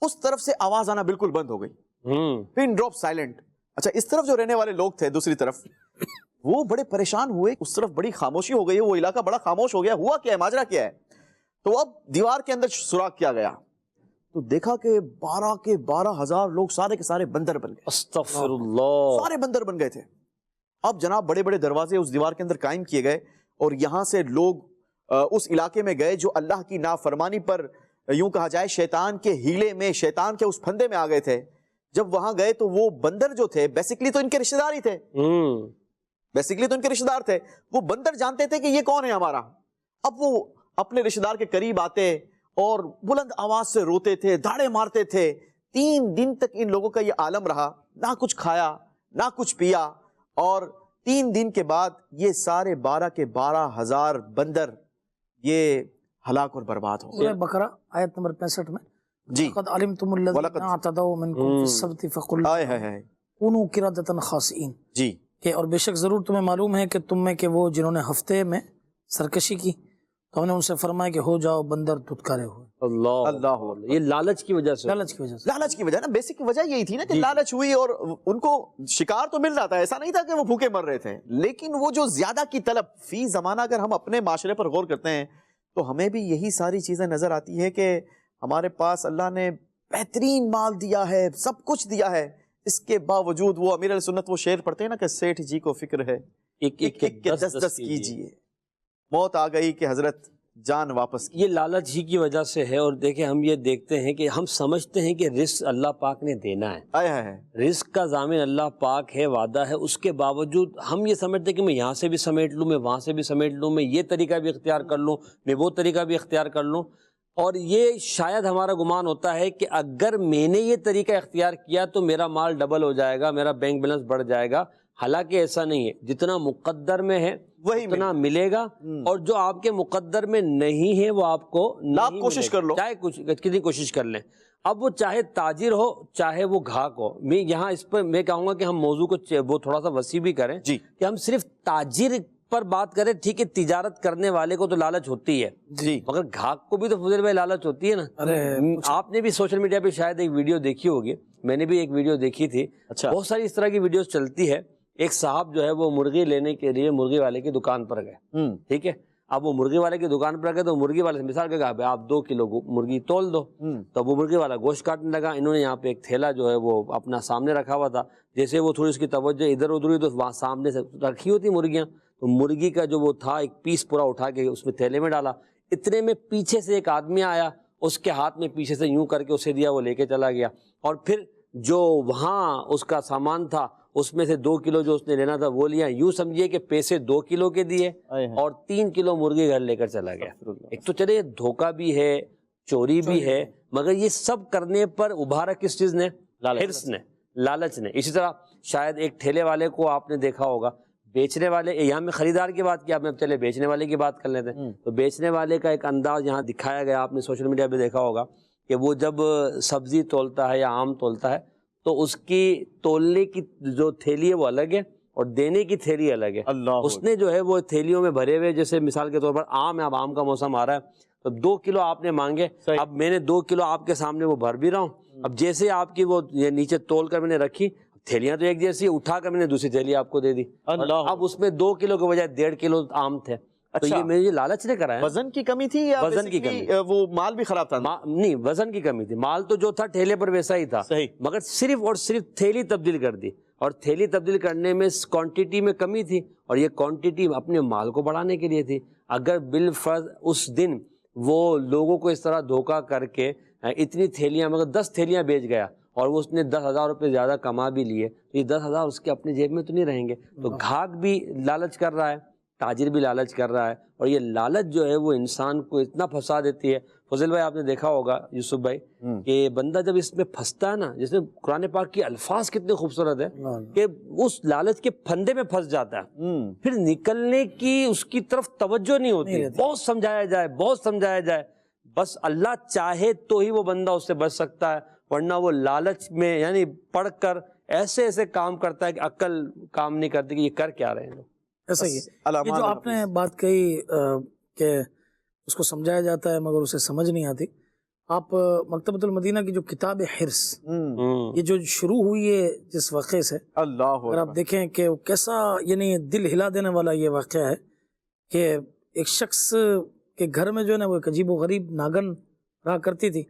اس طرف سے آواز آنا بالکل بند ہو گئی. Pin drop silent. اچھا، اس طرف جو رہنے والے لوگ تھے دوسری طرف وہ بڑے پریشان ہوئے. اس طرف بڑی خاموشی ہو گئی، وہ علاقہ بڑا خاموش ہو گیا. ہوا کیا ہے، ماجرا کیا ہے؟ تو اب دیوار کے اندر سوراخ کیا گیا تو دیکھا کہ 12 کے 12,000 لوگ سارے کے سارے بندر بن گئے. استغفر اللہ. سارے بندر بن گئے تھے. اب جناب بڑے بڑے دروازے اس دیوار کے اندر قائم کیے گئے اور یہاں سے لوگ اس علاقے میں گئے جو اللہ کی نافرمانی پر یوں کہا جائے شیطان کے ہیلے میں، شیطان کے اس پھندے میں آ گئے تھے. جب وہاں گئے تو وہ بندر جو تھے بیسیکلی تو ان کے رشتہ دار ہی تھے، بیسیکلی تو ان کے رشتہ دار تھے. وہ بندر جانتے تھے کہ یہ کون ہے ہمارا. اب وہ اپنے رشتہ دار کے قریب آتے اور بلند آواز سے روتے تھے، دھاڑے مارتے تھے. 3 دن تک ان لوگوں کا یہ عالم رہا، نہ کچھ کھایا نہ کچھ پیا. اور 3 دن کے بعد یہ سارے 12 کے 12,000 بندر یہ ہلاک اور برباد ہو گئے. سورہ بقرہ آیت نمبر 65 میں جی قد علمتم الذین اعتدوا منکم فی السبت فقلنا کونوا قردۃ خاسئین. جی کہ اور بے شک ضرور تمہیں معلوم ہے کہ تم میں کہ وہ جنہوں نے ہفتے میں سرکشی کی تو ہم نے ان سے فرمایا کہ ہو جاؤ بندر دھتکارے ہوئے. اللہ یہ لالچ کی وجہ سے، لالچ کی وجہ سے. لالچ کی وجہ نا، بیسک وجہ یہی تھی نا کہ لالچ ہوئی اور ان کو شکار تو مل رہا تھا، ایسا نہیں تھا کہ وہ بھوکے مر رہے تھے، لیکن وہ جو زیادہ کی طلب فی زمانہ، اگر ہم اپنے معاشرے پر غور کرتے ہیں تو ہمیں بھی یہی ساری چیزیں نظر آتی ہے کہ ہمارے پاس اللہ نے بہترین مال دیا ہے، سب کچھ دیا ہے، اس کے باوجود وہ امیر علیہ سنت وہ شعر پڑھتے ہیں نا کہ سیٹھ جی کو فکر ہے ایک ایک کے دس دس کیجئے، موت آ گئی کہ حضرت جان واپس کی. یہ لالچ ہی کی وجہ سے ہے. اور دیکھیں ہم یہ دیکھتے ہیں کہ ہم سمجھتے ہیں کہ رزق اللہ پاک نے دینا ہے، آیا ہے رزق کا ضامن اللہ پاک ہے، وعدہ ہے، اس کے باوجود ہم یہ سمجھتے ہیں کہ میں یہاں سے بھی سمیٹ لوں، میں وہاں سے بھی سمیٹ لوں، میں یہ طریقہ بھی اختیار کر لوں، میں وہ طریقہ بھی اختیار کر لوں. اور یہ شاید ہمارا گمان ہوتا ہے کہ اگر میں نے یہ طریقہ اختیار کیا تو میرا مال ڈبل ہو جائے گا، میرا بینک بیلنس بڑھ جائے گا. حالانکہ ایسا نہیں ہے، جتنا مقدر میں ہے وہی اتنا ملے گا، اور جو آپ کے مقدر میں نہیں ہے وہ آپ کو نہیں کوشش کر لو، چاہے کتنی کوشش کر لیں. اب وہ چاہے تاجر ہو چاہے وہ گھاک ہو. میں یہاں اس پر میں کہوں گا کہ ہم موضوع کو وہ تھوڑا سا وسیع بھی کریں جی، کہ ہم صرف تاجر پر بات کریں. ٹھیک ہے، تجارت کرنے والے کو تو لالچ ہوتی ہے جی، مگر گھاک کو بھی تو فضل بھائی لالچ ہوتی ہے نا. آپ نے بھی سوشل میڈیا پہ شاید ایک ویڈیو دیکھی ہوگی، میں نے بھی ایک ویڈیو دیکھی تھی. اچھا، بہت ساری اس طرح کی ویڈیوز چلتی ہے. ایک صاحب جو ہے وہ مرغی لینے کے لیے مرغی والے کی دکان پر گئے، ٹھیک ہے. اب وہ مرغی والے کی دکان پر گئے تو مرغی والے سے مثال کہ آپ 2 کلو مرغی تول دو. تو وہ مرغی والا گوشت کاٹنے لگا. انہوں نے یہاں پہ ایک تھیلا جو ہے وہ اپنا سامنے رکھا ہوا تھا. جیسے وہ تھوڑی اس کی توجہ ادھر ادھر ہوئی تو وہاں سامنے سے رکھی ہوتی مرغیاں، تو مرغی کا جو وہ تھا ایک پیس پورا اٹھا کے اس میں تھیلے میں ڈالا. اتنے میں پیچھے سے ایک آدمی آیا، اس کے ہاتھ میں پیچھے سے یوں کر کے اسے دیا، وہ لے کے چلا گیا. اور پھر جو وہاں اس کا سامان تھا اس میں سے 2 کلو جو اس نے لینا تھا وہ لیا. یوں سمجھیے کہ پیسے 2 کلو کے دیے اور 3 کلو مرغی گھر لے کر چلا گیا. ایک تو چلے دھوکہ بھی ہے، چوری بھی ہے، مگر یہ سب کرنے پر ابھارا کس چیز نے؟ حرص نے، لالچ نے. اسی طرح شاید ایک ٹھیلے والے کو آپ نے دیکھا ہوگا، بیچنے والے، یہاں میں خریدار کی بات کیا، اب میں چلے بیچنے والے کی بات کر لیتے ہیں. تو بیچنے والے کا ایک انداز یہاں دکھایا گیا، آپ نے سوشل میڈیا پہ دیکھا ہوگا کہ وہ جب سبزی تولتا ہے یا آم تولتا ہے تو اس کی تولنے کی جو تھیلی ہے وہ الگ ہے اور دینے کی تھیلی الگ ہے. اس نے جو ہے وہ تھیلیوں میں بھرے ہوئے، جیسے مثال کے طور پر آم ہے، اب آم کا موسم آ رہا ہے تو 2 کلو آپ نے مانگے، اب میں نے 2 کلو آپ کے سامنے وہ بھر بھی رہا ہوں. اب جیسے آپ کی وہ نیچے تول کر میں نے رکھی، تھیلیاں تو ایک جیسی، اٹھا کر میں نے دوسری تھیلی آپ کو دے دی. اب اس میں 2 کلو کے بجائے 1.5 کلو آم تھے. تو یہ میرے لالچ نے کرا ہے. وزن کی کمی تھی یا وزن کی کمی؟ وہ مال بھی خراب تھا؟ نہیں، وزن کی کمی تھی. مال تو جو تھا ٹھیلے پر ویسا ہی تھا، مگر صرف اور صرف تھیلی تبدیل کر دی. اور تھیلی تبدیل کرنے میں کوانٹٹی میں کمی تھی، اور یہ کوانٹٹی اپنے مال کو بڑھانے کے لیے تھی. اگر بالفرض اس دن وہ لوگوں کو اس طرح دھوکہ کر کے اتنی تھیلیاں، مگر 10 تھیلیاں بیچ گیا اور وہ اس نے 10,000 روپے زیادہ کما بھی لیے، تو یہ 10,000 اس کے اپنے جیب میں تو نہیں رہیں گے. تو گھاک بھی لالچ کر رہا ہے، تاجر بھی لالچ کر رہا ہے، اور یہ لالچ جو ہے وہ انسان کو اتنا پھنسا دیتی ہے. فضل بھائی آپ نے دیکھا ہوگا، یوسف بھائی، کہ بندہ جب اس میں پھنستا ہے نا، جس میں قرآن پاک کی الفاظ کتنے خوبصورت ہے کہ اس لالچ کے پھندے میں پھنس جاتا ہے، پھر نکلنے کی اس کی طرف توجہ نہیں ہوتی. بہت سمجھایا جائے، بہت سمجھایا جائے، بس اللہ چاہے تو ہی وہ بندہ اس سے بچ سکتا ہے، ورنہ وہ لالچ میں یعنی پڑھ کر ایسے ایسے کام کرتا ہے کہ عقل کام نہیں کرتی کہ یہ کر کیا رہے ہیں لوگ. ایسا ہی ہے. یہ جو آپ نے بات کہی کہ اس کو سمجھایا جاتا ہے مگر اسے سمجھ نہیں آتی. آپ مکتبۃ المدینہ کی جو کتاب حرص، یہ جو شروع ہوئی ہے جس واقعے سے، اگر آپ دیکھیں کہ وہ کیسا یعنی دل ہلا دینے والا یہ واقعہ ہے کہ ایک شخص کے گھر میں جو ہے نا وہ ایک عجیب و غریب ناگن رہا کرتی تھی،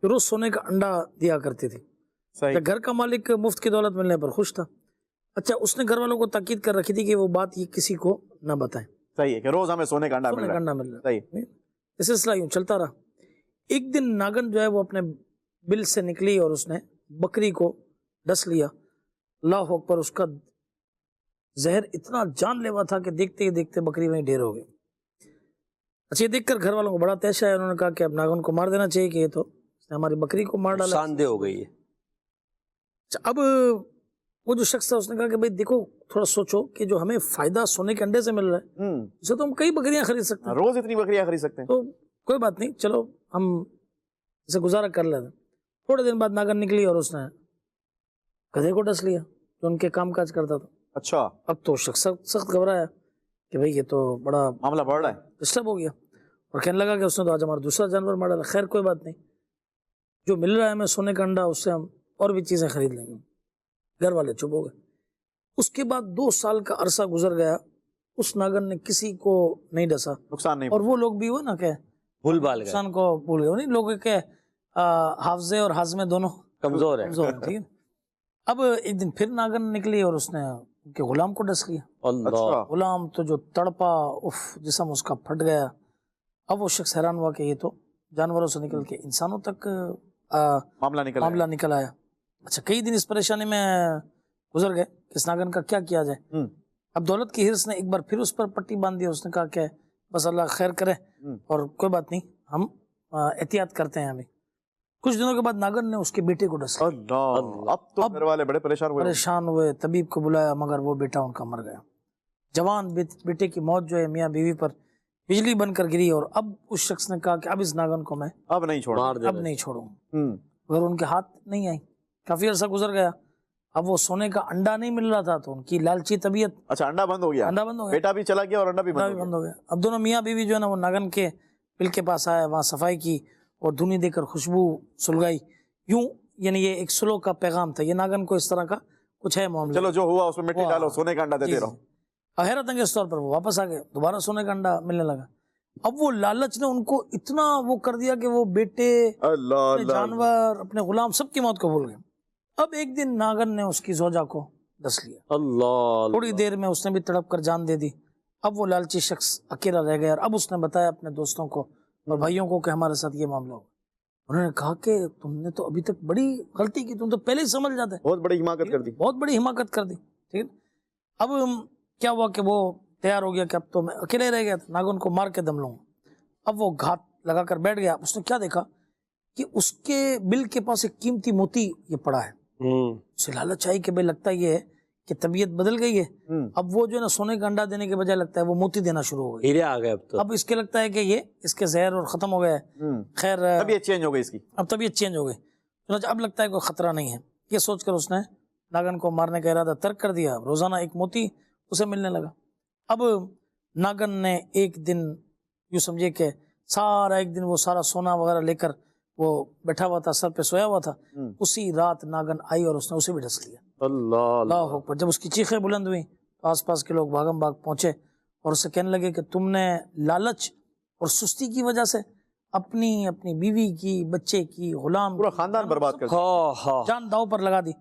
روز سونے کا انڈا دیا کرتی تھی. گھر کا مالک مفت کی دولت ملنے پر خوش تھا. اچھا، اس نے گھر والوں کو تاکید کر رکھی تھی کہ وہ بات یہ کسی کو نہ بتائیں. صحیح ہے کہ روز ہمیں سونے کا انڈا مل رہا ہے. یہ سلسلہ یوں چلتا رہا. ایک دن ناگن جو ہے وہ اپنے بل سے نکلی اور اس نے بکری کو ڈس لیا. اللہ اکبر، اس کا زہر اتنا جان لیوا تھا کہ دیکھتے ہی دیکھتے بکری وہیں ڈھیر ہو گئی. اچھا، یہ دیکھ کر گھر والوں کو بڑا تیش آیا. انہوں نے کہا کہ اب ناگن کو مار دینا چاہیے کہ یہ تو اس نے ہماری بکری کو مار ڈالا، شاندہ ہو گئی ہے. اب وہ جو شخص تھا اس نے کہا کہ بھائی دیکھو، تھوڑا سوچو کہ جو ہمیں فائدہ سونے کے انڈے سے مل رہا ہے اسے تو ہم کئی بکریاں خرید سکتے ہیں، روز اتنی بکریاں خرید سکتے ہیں، تو کوئی بات نہیں، چلو ہم اسے گزارا کر لیتے ہیں. تھوڑے دن بعد ناگن نکلی اور اس نے گدھے کو ڈس لیا جو ان کے کام کاج کرتا تھا. اچھا، اب تو شخص سخت گھبرایا کہ بھائی یہ تو بڑا معاملہ بڑھ رہا ہے، ڈسٹرب ہو گیا. اور کہنے لگا کہ اس نے تو آج ہمارا دوسرا جانور مار ڈالا. خیر کوئی بات نہیں, جو مل رہا ہے ہمیں سونے کا انڈا, اس سے ہم اور بھی چیزیں خرید لیں گے. گھر والے چپ ہو گئے. اس کے بعد 2 سال کا عرصہ گزر گیا, اس ناگن نے کسی کو نہیں ڈسا, نقصان نہیں. اور وہ لوگ بھی ہوئے نا کہ بھول بال گئے, نقصان کو بھول گئے. نہیں لوگ کہ حافظے اور ہاضمے دونوں کمزور ہے. ٹھیک ہے. اب ایک دن پھر ناگن نکلی اور اس نے ان کے غلام کو ڈس لیا. اللہ, غلام تو جو تڑپا, اف, جسم اس کا پھٹ گیا. اب وہ شخص حیران ہوا کہ یہ تو جانوروں سے نکل کے انسانوں تک معاملہ نکل آیا. اچھا, کئی دن اس پریشانی میں گزر گئے کہ اس ناگن کا کیا کیا جائے. اب دولت کی حرص نے ایک بار پھر اس پر پٹی باندھ دی. اس نے کہا کہ بس اللہ خیر کرے, اور کوئی بات نہیں, ہم احتیاط کرتے ہیں. ابھی کچھ دنوں کے بعد ناگن نے اس کے بیٹے کو ڈس لیا. اب تو گھر والے بڑے پریشان ہوئے, طبیب کو بلایا, مگر وہ بیٹا ان کا مر گیا. جوان بیٹے کی موت جو ہے میاں بیوی پر بجلی بن کر گری, اور اب اس شخص نے کہا کہ اب اس ناگن کو میں اب نہیں چھوڑوں. مگر ان کے ہاتھ نہیں آئی. کافی عرصہ گزر گیا. اب وہ سونے کا انڈا نہیں مل رہا تھا, تو ان کی لالچی طبیعت, اچھا انڈا بند ہو گیا, بیٹا بھی چلا گیا اور انڈا بھی بند ہو گیا. اب دونوں میاں بیوی جو ہے نا وہ ناگن کے بل کے پاس آئے, وہاں صفائی کی اور دھنی دے کر خوشبو سلگائی. یوں یعنی یہ ایک سلو کا پیغام تھا, یہ ناگن کو اس طرح کا کچھ ہے معاملہ. چلو جو ہوا اس میں مٹی ڈالو, سونے کا انڈا دے رہا ہوں. حیرت انگیز طور پر وہ واپس آ گئے, دوبارہ سونے کا انڈا ملنے لگا. اب وہ لالچ نے ان کو اتنا وہ کر دیا کہ وہ بیٹے, جانور, اپنے غلام, سب کی موت کو بھول گئے. اب ایک دن ناگن نے اس کی زوجہ کو ڈس لیا. اللہ, تھوڑی دیر میں اس نے بھی تڑپ کر جان دے دی. اب وہ لالچی شخص اکیلا رہ گیا, اور اب اس نے بتایا اپنے دوستوں کو اور بھائیوں کو کہ ہمارے ساتھ یہ معاملہ ہو. انہوں نے کہا کہ تم نے تو ابھی تک بڑی غلطی کی, تم تو پہلے ہی سمجھ جاتے, بہت بڑی حماقت کر دی. ٹھیک ہے. اب کیا ہوا کہ وہ تیار ہو گیا کہ اب تو میں اکیلے رہ گیا, ناگن کو مار کے دم لوں. اب وہ گھات لگا کر بیٹھ گیا. اس نے کیا دیکھا کہ اس کے بل کے پاس ایک قیمتی موتی یہ پڑا ہے. اسے لالچ آئی کہ بھائی لگتا یہ ہے کہ طبیعت بدل گئی ہے. اب وہ جو ہے نا سونے کا انڈا دینے کے بجائے لگتا ہے وہ موتی دینا شروع ہو گئی. ہیرے آ گئے. اب اس کے لگتا ہے کہ یہ اس کے زہر اور ختم ہو گیا ہے. خیر طبیعت چینج ہو گئی, اس کی اب طبیعت چینج ہو گئی. اب لگتا ہے کوئی خطرہ نہیں ہے. یہ سوچ کر اس نے ناگن کو مارنے کا ارادہ ترک کر دیا. روزانہ ایک موتی اسے ملنے لگا. اب ناگن نے ایک دن یوں سمجھے کہ سارا ایک دن وہ سارا سونا وغیرہ لے کر وہ بیٹھا ہوا تھا, سر پہ سویا ہوا تھا. اسی رات ناگن آئی اور اس نے اسے بھی ڈس لیا. اللہ اکبر. جب اس کی چیخیں بلند ہوئی تو آس پاس کے لوگ بھاگم بھاگ پہنچے اور اسے کہنے لگے کہ تم نے لالچ اور سستی کی وجہ سے اپنی بیوی کی, بچے کی, غلام, پورا خاندان برباد کر دیا, جان داؤ پر لگا دی.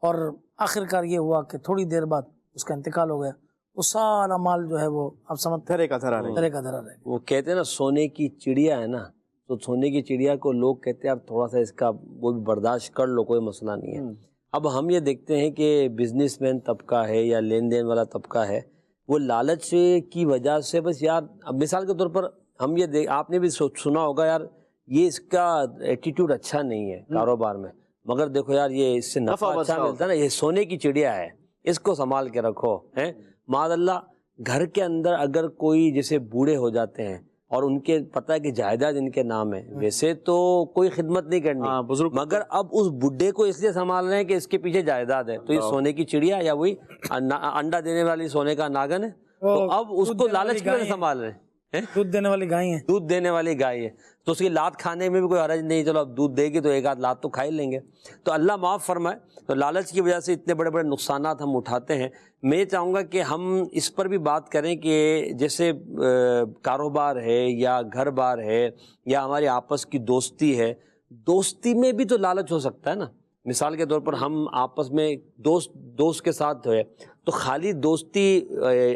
اور آخرکار یہ ہوا کہ تھوڑی دیر بعد اس کا انتقال ہو گیا. وہ سارا مال جو ہے وہ آپ سمجھتے دھرے کا دھرا رہ گیا. وہ کہتے ہیں نا سونے کی چڑیا ہے نا, تو سونے کی چڑیا کو لوگ کہتے ہیں اب تھوڑا سا اس کا وہ بھی برداشت کر لو, کوئی مسئلہ نہیں ہے. اب ہم یہ دیکھتے ہیں کہ بزنس مین طبقہ ہے یا لین دین والا طبقہ ہے, وہ لالچ کی وجہ سے بس یار, اب مثال کے طور پر ہم یہ آپ نے بھی سنا ہوگا یار یہ اس کا ایٹیٹیوڈ اچھا نہیں ہے کاروبار میں, مگر دیکھو یار یہ اس سے نفع اچھا ملتا ہے نا, یہ سونے کی چڑیا ہے, اس کو سنبھال کے رکھو. ہیں معاذ اللہ, گھر کے اندر اگر کوئی جیسے بوڑھے ہو جاتے ہیں اور ان کے پتہ ہے کہ جائیداد ان کے نام ہے, ویسے تو کوئی خدمت نہیں کرنی, مگر اب اس بڈھے کو اس لیے سنبھال رہے ہیں کہ اس کے پیچھے جائیداد ہے, تو یہ سونے کی چڑیا یا وہی انڈا دینے والی سونے کا ناگن ہے, تو اب اس کو لالچ کی وجہ سے سنبھال رہے ہیں. دودھ دینے والی گائے ہے, دودھ دینے والی گائے ہے, تو اس کی لات کھانے میں بھی کوئی حرج نہیں, چلو اب دودھ دے گی تو ایک آدھ لات تو کھا ہی لیں گے. تو اللہ معاف فرمائے. تو لالچ کی وجہ سے اتنے بڑے بڑے نقصانات ہم اٹھاتے ہیں. میں چاہوں گا کہ ہم اس پر بھی بات کریں کہ جیسے کاروبار ہے یا گھر بار ہے یا ہماری آپس کی دوستی ہے, دوستی میں بھی تو لالچ ہو سکتا ہے نا. مثال کے طور پر ہم آپس میں دوست کے ساتھ ہے, تو خالی دوستی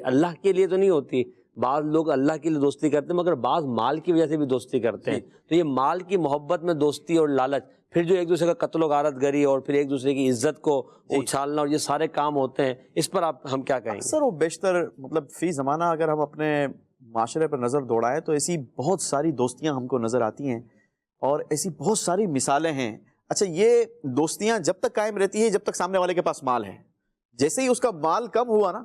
اللہ کے لیے تو نہیں ہوتی, بعض لوگ اللہ کے لیے دوستی کرتے ہیں مگر بعض مال کی وجہ سے بھی دوستی کرتے ہیں. تو یہ مال کی محبت میں دوستی اور لالچ, پھر جو ایک دوسرے کا قتل و غارت گری اور پھر ایک دوسرے کی عزت کو اچھالنا اور یہ سارے کام ہوتے ہیں, اس پر ہم کیا کہیں گے؟ اکثر و بیشتر مطلب فی زمانہ اگر ہم اپنے معاشرے پر نظر دوڑائیں تو ایسی بہت ساری دوستیاں ہم کو نظر آتی ہیں اور ایسی بہت ساری مثالیں ہیں. اچھا, یہ دوستیاں جب تک قائم رہتی ہیں جب تک سامنے والے کے پاس مال ہے. جیسے ہی اس کا مال کم ہوا نا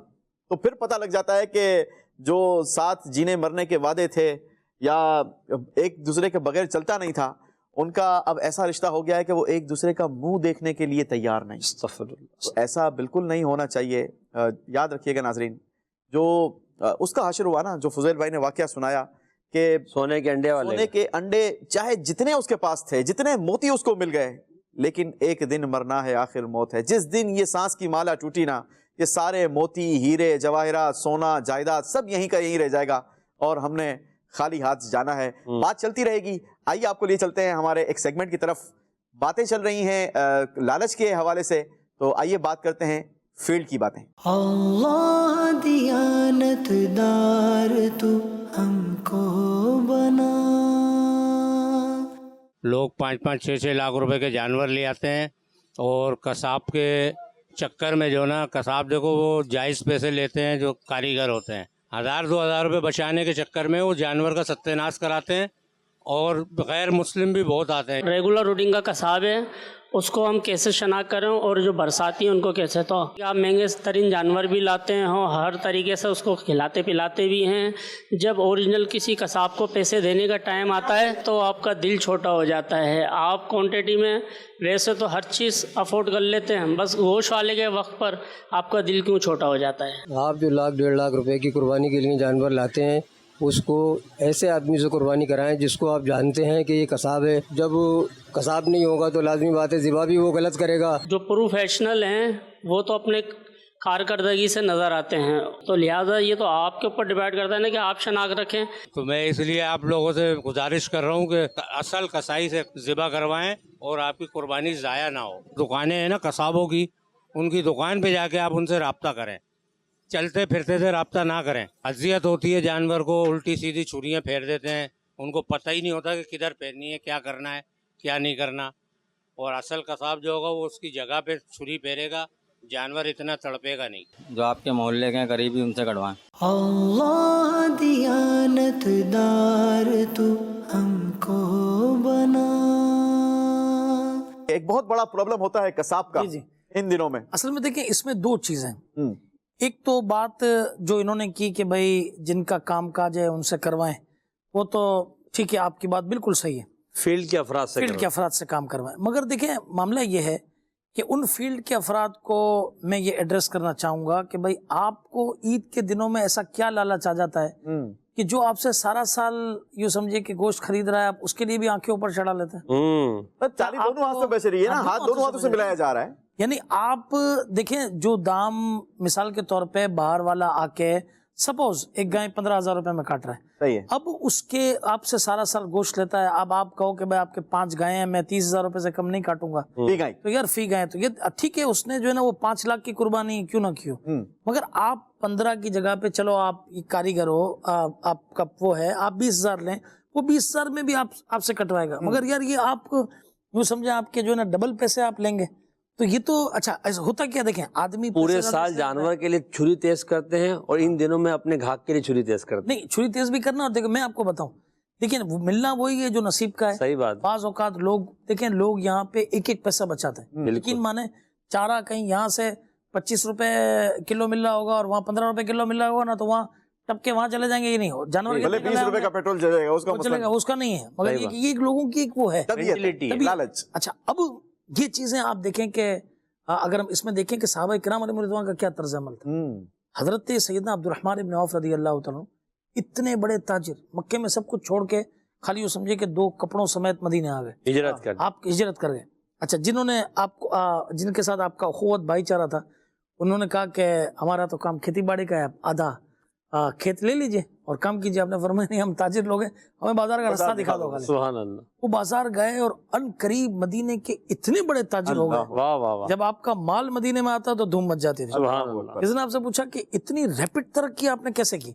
تو پھر پتہ لگ جاتا ہے کہ جو ساتھ جینے مرنے کے وعدے تھے یا ایک دوسرے کے بغیر چلتا نہیں تھا, ان کا اب ایسا رشتہ ہو گیا ہے کہ وہ ایک دوسرے کا منہ دیکھنے کے لیے تیار نہیں. تو ایسا بالکل نہیں ہونا چاہیے. یاد رکھیے گا ناظرین, جو اس کا حشر ہوا نا, جو فضیل بھائی نے واقعہ سنایا کہ سونے کے انڈے والے سونے کے انڈے چاہے جتنے اس کے پاس تھے، جتنے موتی اس کو مل گئے، لیکن ایک دن مرنا ہے، آخر موت ہے. جس دن یہ سانس کی مالا ٹوٹی نا، یہ سارے موتی، ہیرے جواہرات، سونا، جائیداد سب یہیں کا یہیں رہ جائے گا اور ہم نے خالی ہاتھ جانا ہے. بات چلتی رہے گی. آئیے آپ کو لیے چلتے ہیں ہمارے ایک سیگمنٹ کی طرف. باتیں چل رہی ہیں لالچ کے حوالے سے، تو آئیے بات کرتے ہیں فیلڈ کی باتیں. اللہ دیانت دار تو ہم کو بنا. لوگ 5-5 6 لاکھ روپے کے جانور لے آتے ہیں اور قصاب کے چکر میں جو نا قصاب دیکھو وہ جائز پیسے لیتے ہیں جو کاریگر ہوتے ہیں. 1000-2000 روپے بچانے کے چکر میں وہ جانور کا ستیہ ناش کراتے ہیں اور غیر مسلم بھی بہت آتے ہیں. ریگولر روٹنگ کا قصاب ہے، اس کو ہم کیسے شناخت کریں اور جو برساتی ہیں ان کو کیسے. تو آپ مہنگے ترین جانور بھی لاتے ہیں، ہر طریقے سے اس کو کھلاتے پلاتے بھی ہیں. جب اوریجنل کسی قصاب کو پیسے دینے کا ٹائم آتا ہے تو آپ کا دل چھوٹا ہو جاتا ہے. آپ کوانٹٹی میں ویسے تو ہر چیز افورڈ کر لیتے ہیں، بس گوشت والے کے وقت پر آپ کا دل کیوں چھوٹا ہو جاتا ہے. آپ جو 1-1.5 لاکھ روپے کی قربانی کے لیے جانور لاتے ہیں، اس کو ایسے آدمی سے قربانی کرائیں جس کو آپ جانتے ہیں کہ یہ قصاب ہے. جب قصاب نہیں ہوگا تو لازمی بات ہے ذبح بھی وہ غلط کرے گا. جو پروفیشنل ہیں وہ تو اپنے کارکردگی سے نظر آتے ہیں، تو لہٰذا یہ تو آپ کے اوپر ڈیپینڈ کرتا ہے نا کہ آپ شناخت رکھیں. تو میں اس لیے آپ لوگوں سے گزارش کر رہا ہوں کہ اصل قصائی سے ذبح کروائیں اور آپ کی قربانی ضائع نہ ہو. دکانیں ہیں نا قصابوں کی، ان کی دکان پہ جا کے آپ ان سے رابطہ کریں، چلتے پھرتے سے رابطہ نہ کریں. اذیت ہوتی ہے جانور کو، الٹی سیدھی چھریاں پھیر دیتے ہیں، ان کو پتہ ہی نہیں ہوتا کہ کدھر پھیرنی ہے، کیا کرنا ہے کیا نہیں کرنا. اور اصل قصاب جو ہوگا وہ اس کی جگہ پہ چھری پھیرے گا، جانور اتنا تڑپے گا نہیں. جو آپ کے محلے کے قریبی ان سے کٹوائیں. اللہ دیانت دار تو ہم کو بنا. ایک بہت بڑا پرابلم ہوتا ہے قصاب کا جی. ان دنوں میں. اصل میں دیکھیں اس میں دو چیزیں. ایک تو بات جو انہوں نے کی کہ بھائی جن کا کام کاج ہے ان سے کروائیں، وہ تو ٹھیک ہے، آپ کی بات بالکل صحیح ہے، فیلڈ کے افراد سے فیلڈ کے افراد سے کام کروائیں. مگر دیکھیں معاملہ یہ ہے کہ ان فیلڈ کے افراد کو میں یہ ایڈریس کرنا چاہوں گا کہ بھائی آپ کو عید کے دنوں میں ایسا کیا لالچ آ جاتا ہے کہ جو آپ سے سارا سال یوں سمجھے کہ گوشت خرید رہا ہے، آپ اس کے لیے بھی آنکھیں اوپر چڑھا لیتے ہیں. چالی دونوں ہاتھ سے بیچ رہی ہے نا، ہاتھ دونوں ہاتھوں سے ملایا جا رہا ہے. یعنی آپ دیکھیں جو دام مثال کے طور پہ باہر والا آ کے سپوز ایک گائے 15,000 روپے میں کاٹ رہا ہے، صحیح ہے. اب اس کے آپ سے سارا سال گوشت لیتا ہے. اب آپ کہو کہ بھائی آپ کے 5 گائے ہیں، میں 30,000 روپے سے کم نہیں کاٹوں گا، تو یار فی گائے تو یہ ٹھیک ہے، اس نے جو ہے نا وہ 5 لاکھ کی قربانی کیوں نہ کیوں. مگر آپ 15 کی جگہ پہ چلو آپ کاریگر ہو، آپ کا وہ ہے، آپ 20,000 لیں، وہ 20,000 میں بھی آپ سے کٹوائے گا. مگر یار یہ آپ یوں سمجھے آپ کے جو ہے نا ڈبل پیسے آپ لیں گے. تو یہ تو اچھا ایسا ہوتا کیا، دیکھیں آدمی پورے سال جانور کے لیے چھری تیز کرتے ہیں اور ان دنوں میں اپنے گھاک کے لیے چھری تیز کرتے ہیں. نہیں، چھری تیز بھی کرنا. اور دیکھیں میں آپ کو بتاؤں، دیکھیں وہ ملنا وہی ہے جو نصیب کا ہے. صحیح بات. بعض اوقات لوگ دیکھیں لوگ یہاں پہ ایک پیسہ بچاتے ہیں، لیکن مانے چارہ کہیں یہاں سے 25 روپے کلو مل رہا ہوگا اور وہاں 15 روپے کلو مل رہا ہوگا نا، تو وہاں ٹپ کے وہاں چلے جائیں گے. یہ نہیں ہو جانور کے 20 روپے کا پیٹرول چلے گا، اس کا چلے گا، اس کا نہیں ہے. مگر یہ لوگوں کی ایک وہ ہے لالچ. اچھا اب یہ چیزیں آپ دیکھیں کہ اگر ہم اس میں دیکھیں کہ صحابہ کرام علیہ رضوان کا کیا طرز عمل تھا. حضرت سیدنا عبد الرحمن بن عوف رضی اللہ تعالیٰ اتنے بڑے تاجر، مکے میں سب کچھ چھوڑ کے خالی وہ سمجھے کہ 2 کپڑوں سمیت مدینے آ گئے، ہجرت کر گئے. اچھا جنہوں نے آپ کو جن کے ساتھ آپ کا اخوت بھائی چارہ تھا، انہوں نے کہا کہ ہمارا تو کام کھیتی باڑی کا ہے، آدھا کھیت لے لیجئے اور کام کیجئے. آپ نے فرمایا نہیں، ہم تاجر لوگ ہیں، ہمیں بازار کا راستہ دکھا دو. سبحان اللہ. وہ بازار گئے اور ان قریب مدینے کے اتنے بڑے تاجر ہو گئے. واہ واہ واہ. جب آپ کا مال مدینے میں آتا تو دھوم مچ جاتی تھی. سبحان اللہ. کسی نے آپ سے پوچھا کہ اتنی ریپڈ ترقی آپ نے کیسے کی؟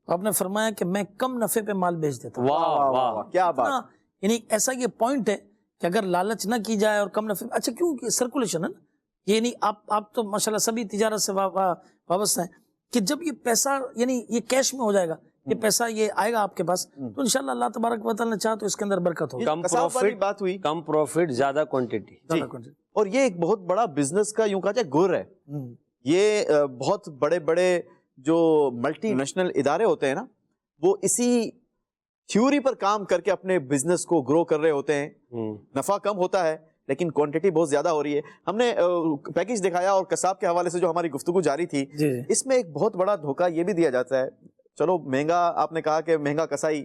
آپ نے فرمایا کہ میں کم نفع پہ مال بیچ دیتا ہوں. واہ واہ کیا بات. یعنی ایسا یہ پوائنٹ ہے کہ اگر لالچ نہ کی جائے اور کم نفع، اچھا کیوں سرکولیشن ہے نا، یہ نہیں آپ تو ماشاءاللہ سبھی تجارت سے وابستہ ہیں کہ جب یہ پیسہ یعنی یہ کیش میں ہو جائے گا، یہ پیسہ یہ آئے گا آپ کے پاس، تو انشاءاللہ اللہ تبارک و تعالیٰ نے چاہا تو اس کے اندر برکت ہوگی. کم پروفٹ زیادہ کوانٹٹی. اور یہ ایک بہت بڑا بزنس کا یوں کہا جائے گر ہے. یہ بہت بڑے بڑے جو ملٹی نیشنل ادارے ہوتے ہیں نا، وہ اسی تھیوری پر کام کر کے اپنے بزنس کو گرو کر رہے ہوتے ہیں. نفع کم ہوتا ہے لیکن کوانٹٹی بہت زیادہ ہو رہی ہے. ہم نے پیکج دکھایا اور قصاب کے حوالے سے جو ہماری گفتگو جاری تھی، اس میں ایک بہت بڑا دھوکہ یہ بھی دیا جاتا ہے. چلو مہنگا، آپ نے کہا کہ مہنگا کسائی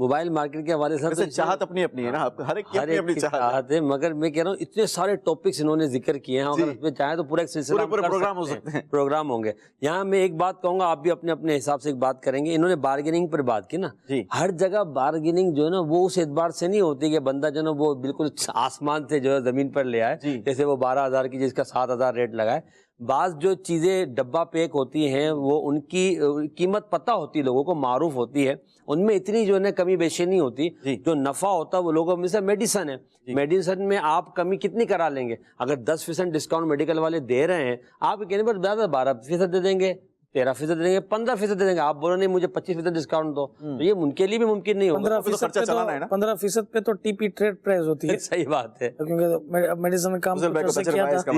موبائل مارکیٹ کے حوالے سے چاہت اپنی اپنی ہے نا، ہر ایک کی اپنی چاہت ہے، مگر میں کہہ رہا ہوں اتنے سارے ٹاپکس انہوں نے ذکر کیے ہیں، اگر اس میں چاہیں تو پورا ایک سلسلہ پروگرام ہو سکتے ہیں، پروگرام ہوں گے۔ یہاں میں ایک بات کہوں گا، آپ بھی اپنے اپنے حساب سے ایک بات کریں گے۔ انہوں نے بارگیننگ پر بات کی نا، ہر جگہ بارگیننگ جو ہے نا وہ اس اعتبار سے نہیں ہوتی کہ بندہ جو ہے نا وہ بالکل آسمان سے جو ہے زمین پر لے آئے، جیسے وہ 12,000 کی جس کا 7,000 ریٹ لگائے۔ بعض جو چیزیں ڈبہ پیک ہوتی ہیں وہ ان کی قیمت پتہ ہوتی ہے، لوگوں کو معروف ہوتی ہے، ان میں اتنی جو ہے نا کمی بیشی نہیں ہوتی۔ جو نفع ہوتا ہے وہ لوگوں میں سے میڈیسن ہے، میڈیسن میں آپ کمی کتنی کرا لیں گے؟ اگر 10% ڈسکاؤنٹ میڈیکل والے دے رہے ہیں، آپ کہنے پر زیادہ 12% دے دیں گے، 13% دیں گے، 15% دے دیں گے، آپ بولو نہیں مجھے 25% ڈسکاؤنٹ دو، تو یہ ان کے لیے بھی ممکن نہیں ہوگا۔ 15% پہ تو ٹی پی ٹریڈ پرائز ہوتی ہے، صحیح بات ہے، کیونکہ میڈیسن میں کام کیا تھا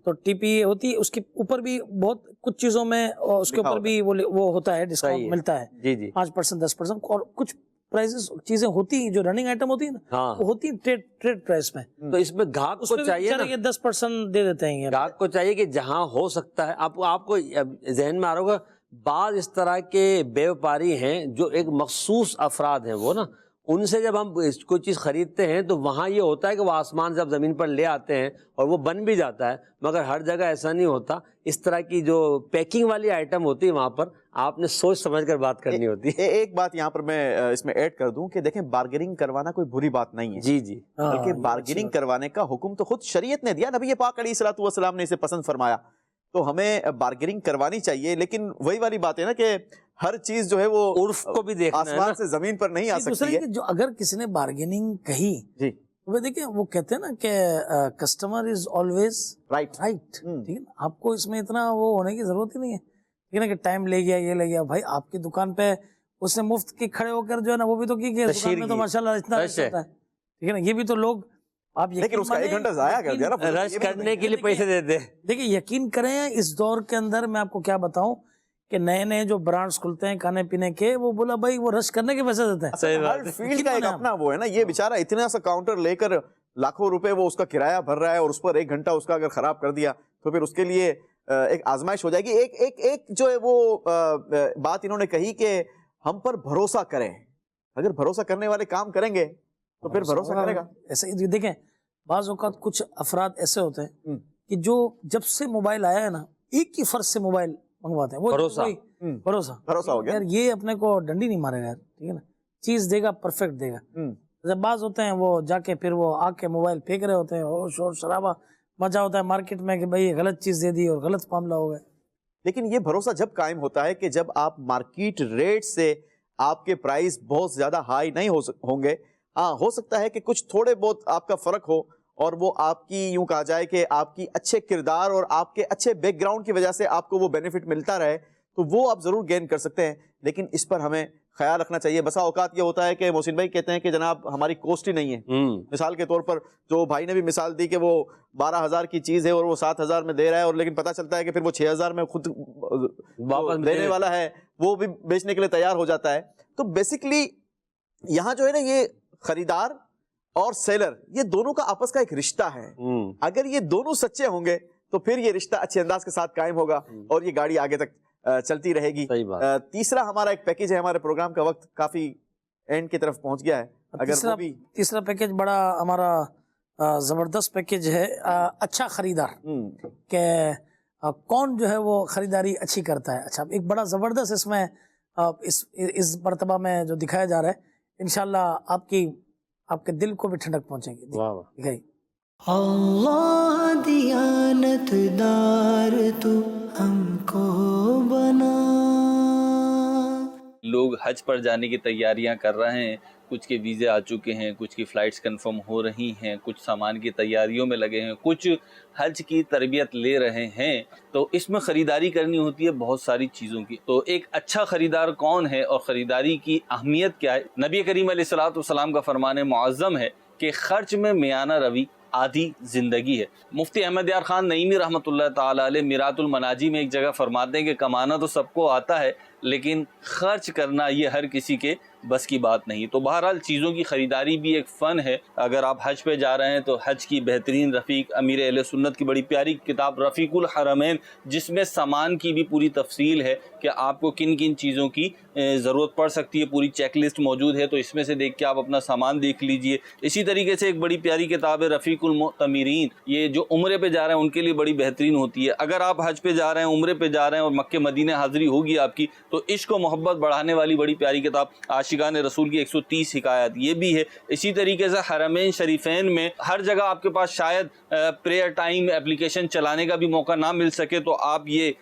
تو ٹی پی ہوتی ہے، اس کے اوپر بھی بہت کچھ چیزوں میں اس کے اوپر بھی وہ ہوتا ہے، ڈسکاؤنٹ ملتا ہے 5% 10%، اور کچھ پرائزز چیزیں ہوتی ہیں جو رننگ آئٹم ہوتی ہیں نا وہ ہوتی ہیں ٹریڈ پرائس میں، تو اس میں گاہک کو چاہیے نا 10% دے دیتے ہیں، گاہک کو چاہیے کہ جہاں ہو سکتا ہے، آپ کو ذہن میں آ رہا ہوگا بعض اس طرح کے بے وپاری ہیں جو ایک مخصوص افراد ہیں، وہ نا ان سے جب ہم کوئی چیز خریدتے ہیں تو وہاں یہ ہوتا ہے کہ وہ آسمان سے اب زمین پر لے آتے ہیں اور وہ بن بھی جاتا ہے، مگر ہر جگہ ایسا نہیں ہوتا۔ اس طرح کی جو پیکنگ والی آئٹم ہوتی ہے وہاں پر آپ نے سوچ سمجھ کر بات کرنی ہوتی ہے۔ ایک بات یہاں پر میں اس میں ایڈ کر دوں کہ دیکھیں بارگیننگ کروانا کوئی بری بات نہیں ہے، جی بلکہ بارگیننگ کروانے کا حکم تو خود شریعت نے دیا، نبی پاک علیہ الصلوۃ والسلام نے اسے پسند فرمایا، تو ہمیں بارگیننگ کروانی چاہیے، لیکن وہی والی بات ہے نا کہ ہر چیز جو ہے وہ عرف کو بھی دیکھنا ہے، آسمان سے زمین پر نہیں آ سکتی ہے۔ جو اگر کسی نے بارگیننگ کہی وہ دیکھیں، وہ کہتے ہیں نا کہ کسٹمر از آلویز رائٹ، ٹھیک ہے نا، آپ کو اس میں اتنا وہ ہونے کی ضرورت ہی نہیں ہے، ٹھیک ہے نا، کہ ٹائم لے گیا یہ لے گیا، بھائی آپ کی دکان پہ اس نے مفت کے کھڑے ہو کر جو ہے نا وہ بھی تو کی کہ دکان میں تو ماشاءاللہ اتنا رش ہوتا ہے، ٹھیک ہے نا، یہ بھی تو لوگ آپ لیکن اس کا 1 گھنٹہ ضائع کر دیا نا، رش کرنے کے لیے پیسے دیتے۔ دیکھیں یقین کریں اس دور کے اندر میں آپ کو کیا بتاؤں کہ نئے نئے جو برانڈز کھلتے ہیں کھانے پینے کے، وہ بولا بھائی وہ رش کرنے کے پیسے دیتے ہیں، ہر فیلڈ کا ایک اپنا وہ ہے نا، یہ بیچارہ اتنا سا کاؤنٹر لے کر لاکھوں روپے وہ اس کا کرایہ بھر رہا ہے، اور اس پر 1 گھنٹہ اس کا اگر خراب کر دیا تو پھر اس کے لیے ایک آزمائش ہو جائے گی۔ ایک جو ہے وہ بات انہوں نے کہی کہ ہم پر بھروسہ کریں، اگر بھروسہ کرنے والے کام کریں گے تو پھر بھروسہ کرے گا۔ ایسے ہی دیکھیں بعض اوقات کچھ افراد ایسے ہوتے ہیں کہ جو جب سے موبائل آیا ہے نا ایک ہی فرض سے موبائل منگواتے ہیں، وہ بھروسہ ہو گیا، یہ اپنے کو ڈنڈی نہیں مارے گا، ٹھیک ہے نا، چیز دے گا پرفیکٹ دے گا۔ جب بعض ہوتے ہیں وہ جا کے پھر وہ آ کے موبائل پھینک رہے ہوتے ہیں، اور شور شرابہ مچا ہوتا ہے مارکیٹ میں کہ بھائی غلط چیز دے دی اور غلط معاملہ ہو گیا۔ لیکن یہ بھروسہ جب قائم ہوتا ہے کہ جب آپ مارکیٹ ریٹ سے آپ کے پرائز بہت زیادہ ہائی نہیں ہوں گے، ہاں ہو سکتا ہے کہ کچھ تھوڑے بہت آپ کا فرق ہو، اور وہ آپ کی یوں کہا جائے کہ آپ کی اچھے کردار اور آپ کے اچھے بیک گراؤنڈ کی وجہ سے آپ کو وہ بینیفٹ ملتا رہے، تو وہ آپ ضرور گین کر سکتے ہیں، لیکن اس پر ہمیں خیال رکھنا چاہیے۔ بسا اوقات یہ ہوتا ہے کہ محسن بھائی کہتے ہیں کہ جناب ہماری کوسٹ ہی نہیں ہے، مثال کے طور پر جو بھائی نے بھی مثال دی کہ وہ 12,000 کی چیز ہے اور وہ 7,000 میں دے رہا ہے، اور لیکن پتہ چلتا ہے کہ پھر وہ 6,000 میں خود واپس دینے والا ہے، وہ بھی بیچنے کے لیے تیار ہو جاتا ہے۔ تو بیسیکلی یہاں جو ہے نا یہ خریدار اور سیلر یہ دونوں کا آپس کا ایک رشتہ ہے، اگر یہ دونوں سچے ہوں گے تو پھر یہ رشتہ اچھے انداز کے ساتھ قائم ہوگا اور یہ گاڑی آگے تک چلتی رہے گی۔ تیسرا ہمارا ایک پیکیج ہے، ہمارے پروگرام کا وقت کافی اینڈ کی طرف پہنچ گیا ہے، اگر تیسرا پیکیج بڑا ہمارا زبردست پیکیج ہے، اچھا خریدار، کہ کون جو ہے وہ خریداری اچھی کرتا ہے۔ اچھا ایک بڑا زبردست اس میں اس مرتبہ میں جو دکھایا جا رہا ہے، انشاءاللہ آپ کے دل کو بھی ٹھنڈک پہنچے گی۔ اللہ دیانت دار تو ہم کو بنا۔ لوگ حج پر جانے کی تیاریاں کر رہے ہیں، کچھ کے ویزے آ چکے ہیں، کچھ کی فلائٹس کنفرم ہو رہی ہیں، کچھ سامان کی تیاریوں میں لگے ہیں، کچھ حج کی تربیت لے رہے ہیں، تو اس میں خریداری کرنی ہوتی ہے بہت ساری چیزوں کی۔ تو ایک اچھا خریدار کون ہے اور خریداری کی اہمیت کیا ہے؟ نبی کریم علیہ الصلوۃ والسلام کا فرمان معظم ہے کہ خرچ میں میانہ روی آدھی زندگی ہے۔ مفتی احمد یار خان نعیمی رحمۃ اللہ تعالی علیہ میرات المناجی میں ایک جگہ فرماتے ہیں کہ کمانا تو سب کو آتا ہے، لیکن خرچ کرنا یہ ہر کسی کے بس کی بات نہیں. تو بہرحال چیزوں کی خریداری بھی ایک فن ہے. اگر آپ حج پہ جا رہے ہیں تو حج کی بہترین رفیق امیر اہل سنت کی بڑی پیاری کتاب رفیق الحرمین، جس میں سامان کی بھی پوری تفصیل ہے کہ آپ کو کن کن چیزوں کی ضرورت پڑ سکتی ہے، پوری چیک لسٹ موجود ہے. تو اس میں سے دیکھ کے آپ اپنا سامان دیکھ لیجئے. اسی طریقے سے ایک بڑی پیاری کتاب ہے رفیق المعتمرین، یہ جو عمرے پہ جا رہے ہیں ان کے لیے بڑی بہترین ہوتی ہے. اگر آپ حج پہ جا رہے ہیں، عمرے پہ جا رہے ہیں اور مکہ مدینہ حاضری ہوگی آپ کی، تو عشق و محبت بڑھانے والی بڑی پیاری کتاب عاشقان رسول کی 130 حکایات یہ بھی ہے. اسی طریقے سے حرمین شریفین میں ہر جگہ آپ کے پاس شاید پریئر ٹائم اپلیکیشن چلانے کا بھی موقع نہ مل سکے، تو آپ یہ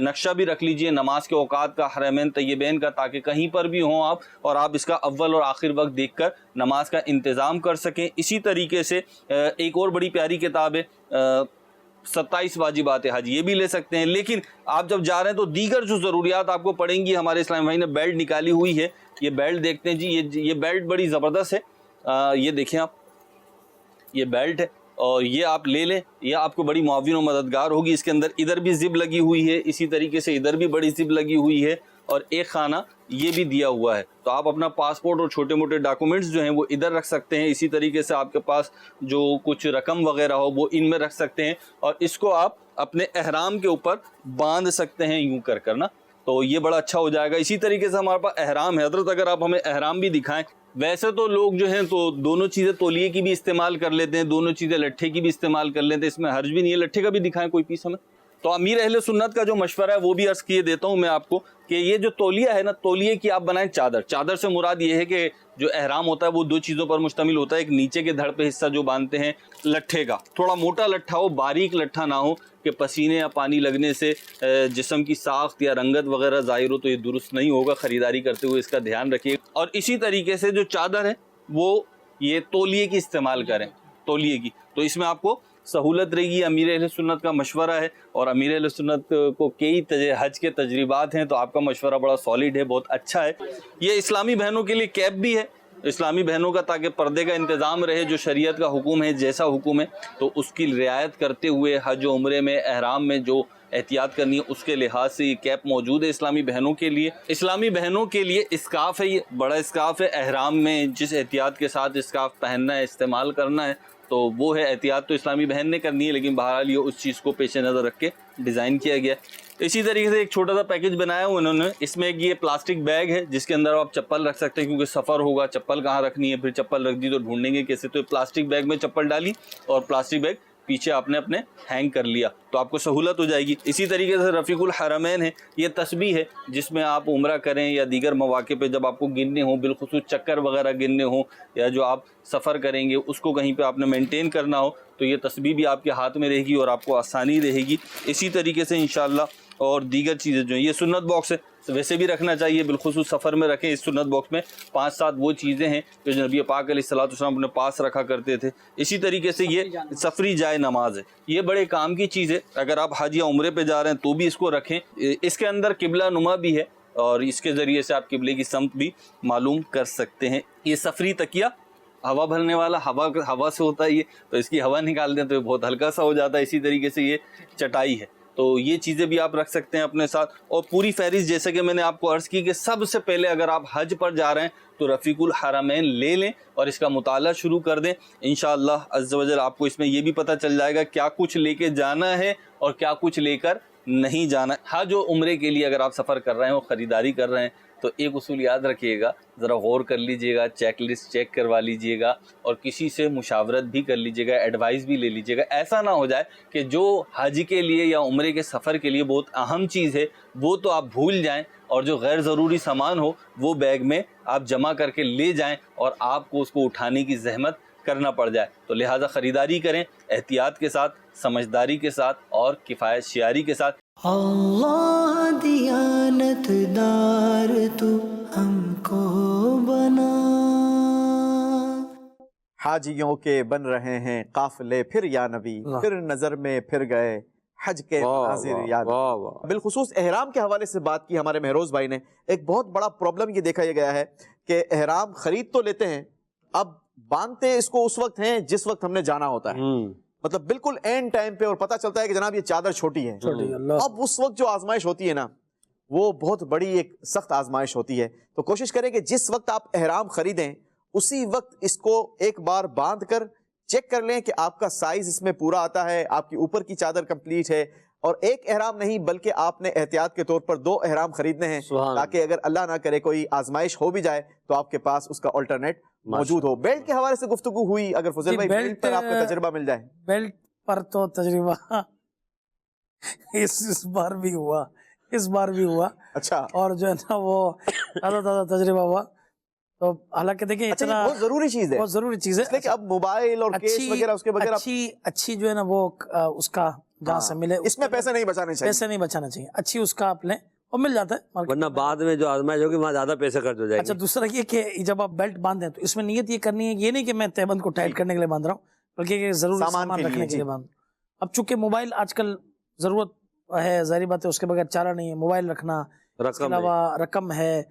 نقشہ بھی رکھ لیجئے نماز کے اوقات کا حرمین طیبین کا، تاکہ کہیں پر بھی ہوں آپ اور آپ اس کا اول اور آخر وقت دیکھ کر نماز کا انتظام کر سکیں. اسی طریقے سے ایک اور بڑی پیاری کتاب ہے 27 واجبات حج، یہ بھی لے سکتے ہیں. لیکن آپ جب جا رہے ہیں تو دیگر جو ضروریات آپ کو پڑیں گی، ہمارے اسلام بھائی نے بیلٹ نکالی ہوئی ہے، یہ بیلٹ دیکھتے ہیں جی. یہ بیلٹ بڑی زبردست ہے، یہ دیکھیں آپ، یہ بیلٹ ہے اور یہ آپ لے لیں، یہ آپ کو بڑی معاون و مددگار ہوگی. اس کے اندر ادھر بھی زب لگی ہوئی ہے، اسی طریقے سے ادھر بھی بڑی زب لگی ہوئی ہے، اور ایک خانہ یہ بھی دیا ہوا ہے. تو آپ اپنا پاسپورٹ اور چھوٹے موٹے ڈاکومنٹس جو ہیں وہ ادھر رکھ سکتے ہیں. اسی طریقے سے آپ کے پاس جو کچھ رقم وغیرہ ہو وہ ان میں رکھ سکتے ہیں، اور اس کو آپ اپنے احرام کے اوپر باندھ سکتے ہیں یوں کر کر نا، تو یہ بڑا اچھا ہو جائے گا. اسی طریقے سے ہمارے پاس احرام ہے. حضرت اگر آپ ہمیں احرام بھی دکھائیں. ویسے تو لوگ جو ہیں تو دونوں چیزیں تولیے کی بھی استعمال کر لیتے ہیں، دونوں چیزیں لٹھے کی بھی استعمال کر لیتے ہیں، اس میں حرج بھی نہیں ہے. لٹھے کا بھی دکھائیں کوئی پیس ہمیں. تو امیر اہل سنت کا جو مشورہ ہے وہ بھی عرض کیے دیتا ہوں میں آپ کو کہ یہ جو تولیہ ہے نا، تولیے کی آپ بنائیں چادر. چادر سے مراد یہ ہے کہ جو احرام ہوتا ہے وہ دو چیزوں پر مشتمل ہوتا ہے. ایک نیچے کے دھڑ پہ حصہ جو باندھتے ہیں لٹھے کا، تھوڑا موٹا لٹھا ہو، باریک لٹھا نہ ہو کہ پسینے یا پانی لگنے سے جسم کی ساخت یا رنگت وغیرہ ظاہر ہو، تو یہ درست نہیں ہوگا. خریداری کرتے ہوئے اس کا دھیان رکھیے. اور اسی طریقے سے جو چادر ہے وہ یہ تولیے کی استعمال کریں، تولیے کی. تو اس میں آپ کو سہولت رہے گی. امیر اہل سنت کا مشورہ ہے، اور امیر اہل سنت کو کئی حج کے تجربات ہیں، تو آپ کا مشورہ بڑا سالڈ ہے، بہت اچھا ہے. یہ اسلامی بہنوں کے لیے کیپ بھی ہے، اسلامی بہنوں کا، تاکہ پردے کا انتظام رہے. جو شریعت کا حکم ہے، جیسا حکم ہے تو اس کی رعایت کرتے ہوئے حج و عمرے میں احرام میں جو احتیاط کرنی ہے اس کے لحاظ سے یہ کیپ موجود ہے اسلامی بہنوں کے لیے. اسلامی بہنوں کے لیے اسکارف ہے، یہ بڑا اسکارف ہے. احرام میں جس احتیاط کے ساتھ اسکارف پہننا ہے، استعمال کرنا ہے، تو وہ ہے احتیاط تو اسلامی بہن نے کرنی ہے، لیکن بہرحال یہ اس چیز کو پیش نظر رکھ کے ڈیزائن کیا گیا. اسی طریقے سے ایک چھوٹا سا پیکج بنایا ہوا انہوں نے. اس میں ایک یہ پلاسٹک بیگ ہے جس کے اندر آپ چپل رکھ سکتے ہیں، کیونکہ سفر ہوگا، چپل کہاں رکھنی ہے، پھر چپل رکھ دی تو ڈھونڈیں گے کیسے. تو پلاسٹک بیگ میں چپل ڈالی اور پلاسٹک بیگ پیچھے آپ نے اپنے ہینگ کر لیا، تو آپ کو سہولت ہو جائے گی. اسی طریقے سے رفیق الحرمین ہے، یہ تسبیح ہے جس میں آپ عمرہ کریں یا دیگر مواقع پہ جب آپ کو گننے ہوں، بالخصوص چکر وغیرہ گننے ہوں، یا جو آپ سفر کریں گے اس کو کہیں پہ آپ نے مینٹین کرنا ہو، تو یہ تسبیح بھی آپ کے ہاتھ میں رہے گی اور آپ کو آسانی رہے گی. اسی طریقے سے انشاءاللہ اور دیگر چیزیں جو ہیں، یہ سنت باکس ہے، ویسے بھی رکھنا چاہیے، بالخصوص سفر میں رکھیں. اس سنت باکس میں 5-7 وہ چیزیں ہیں جو نبی پاک علیہ الصلوۃ والسلام اپنے پاس رکھا کرتے تھے. اسی طریقے سے یہ سفری جائے نماز ہے، یہ بڑے کام کی چیز ہے. اگر آپ حج یا عمرے پہ جا رہے ہیں تو بھی اس کو رکھیں. اس کے اندر قبلہ نما بھی ہے، اور اس کے ذریعے سے آپ قبلے کی سمت بھی معلوم کر سکتے ہیں. یہ سفری تکیہ ہوا بھرنے والا، ہوا سے ہوتا ہے یہ، تو اس کی ہوا نکال دیں تو یہ بہت ہلکا سا ہو جاتا ہے. اسی طریقے سے یہ چٹائی ہے، تو یہ چیزیں بھی آپ رکھ سکتے ہیں اپنے ساتھ. اور پوری فہرست جیسے کہ میں نے آپ کو عرض کی کہ سب سے پہلے اگر آپ حج پر جا رہے ہیں تو رفیق الحرمین لے لیں اور اس کا مطالعہ شروع کر دیں. انشاءاللہ عز و جل آپ کو اس میں یہ بھی پتہ چل جائے گا کیا کچھ لے کے جانا ہے اور کیا کچھ لے کر نہیں جانا. حج و عمرے کے لیے اگر آپ سفر کر رہے ہیں اور خریداری کر رہے ہیں تو ایک اصول یاد رکھیے گا، ذرا غور کر لیجئے گا، چیک لسٹ چیک کروا لیجئے گا، اور کسی سے مشاورت بھی کر لیجئے گا، ایڈوائز بھی لے لیجئے گا. ایسا نہ ہو جائے کہ جو حج کے لیے یا عمرے کے سفر کے لیے بہت اہم چیز ہے وہ تو آپ بھول جائیں، اور جو غیر ضروری سامان ہو وہ بیگ میں آپ جمع کر کے لے جائیں اور آپ کو اس کو اٹھانے کی زحمت کرنا پڑ جائے. تو لہٰذا خریداری کریں احتیاط کے ساتھ، سمجھداری کے ساتھ اور کفایت شیاری کے ساتھ. اللہ دیانت دار تو ہم کو بنا. حاجیوں کے بن رہے ہیں قافلے پھر یا نبی، پھر نظر میں پھر گئے حج کے مناظر یاد. بالخصوص احرام کے حوالے سے بات کی ہمارے مہروز بھائی نے. ایک بہت بڑا پرابلم یہ دیکھا گیا ہے کہ احرام خرید تو لیتے ہیں، اب باندھتے اس کو اس وقت ہیں جس وقت ہم نے جانا ہوتا ہے، مطلب بالکل اینڈ ٹائم پہ، اور پتہ چلتا ہے کہ جناب یہ چادر چھوٹی ہے. اب اس وقت جو آزمائش ہوتی ہے نا، وہ بہت بڑی ایک سخت آزمائش ہوتی ہے. تو کوشش کریں کہ جس وقت آپ احرام خریدیں اسی وقت اس کو ایک بار باندھ کر چیک کر لیں کہ آپ کا سائز اس میں پورا آتا ہے, آپ کی اوپر کی چادر کمپلیٹ ہے. اور ایک احرام نہیں بلکہ آپ نے احتیاط کے طور پر 2 احرام خریدنے ہیں, تاکہ اگر اللہ نہ کرے کوئی آزمائش ہو بھی جائے تو آپ کے پاس اس کا آلٹرنیٹ موجود ہو. بیلٹ کے حوالے سے گفتگو ہوئی, اگر فضل بھائی بیلٹ پر آپ کا تجربہ مل جائے. بیلٹ پر تو تجربہ اس بار بھی ہوا, اچھا, اور جو ہے نا وہ تازہ تجربہ ہوا. تو حالانکہ دیکھیں اتنا بہت ضروری چیز ہے, بہت ضروری چیز ہے, اس لیے کہ اب موبائل اور کیش وغیرہ اس کے بغیر اچھی جو ہے نا وہ اس کا جہاں سے ملے, اس میں پیسے نہیں بچانے چاہیے, اچھی اس کا آپ لیں اور مل جاتا ہے, ورنہ بعد میں جو آزمائش ہوگی وہاں زیادہ پیسے خرچ ہو جائیں گے. اچھا, دوسرا یہ کہ جب آپ بیلٹ باندھیں تو اس میں نیت یہ کرنی ہے, یہ نہیں کہ میں تہبند کو ٹائٹ کرنے کے لیے باندھ رہا ہوں, بلکہ ضروری سامان رکھنے کے لیے باندھ. اب چونکہ موبائل آج کل ضرورت ہے, ظاہری بات ہے, اس کے بغیر چارہ نہیں ہے. موبائل رکھنا, اس کے علاوہ رقم ہے,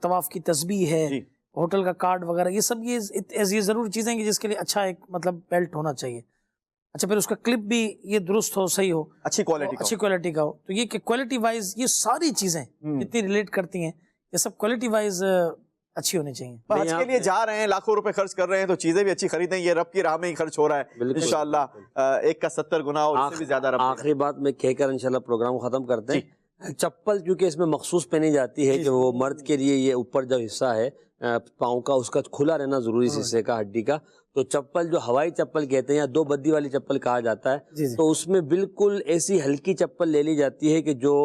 طواف کی تسبیح ہے, ہوٹل کا کارڈ وغیرہ, یہ سب یہ ضروری چیزیں ہیں کہ جس کے لیے اچھا ایک مطلب بیلٹ ہونا چاہیے. اچھا, پھر اس کا کلپ بھی یہ درست ہو, صحیح ہو, اچھی کوالٹی کا ہو. تو یہ کہ کوالٹی وائز یہ ساری چیزیں جتنی ریلیٹ کرتی ہیں یہ سب کوالٹی وائز اچھی ہونی چاہیے. حج کے لیے جا رہے ہیں, لاکھوں روپے خرچ کر رہے ہیں, تو چیزیں بھی اچھی خریدیں. یہ رب کی راہ میں ہی خرچ ہو رہا ہے انشاءاللہ, ایک کا 70 گنا اور اس سے بھی زیادہ رب. آخری بات میں کہہ کر انشاءاللہ پروگرام کو ختم کرتے ہیں. چپل کیونکہ اس میں مخصوص پہنی جاتی ہے کہ وہ مرد کے لیے یہ اوپر جو حصہ ہے پاؤں کا, اس کا کھلا رہنا ضروری ہے, حصے کا, ہڈی کا. تو چپل جو ہوائی چپل کہتے ہیں یا 2 بدی والی چپل کہا جاتا ہے, تو اس میں بالکل ایسی ہلکی چپل لے لی جاتی ہے کہ جو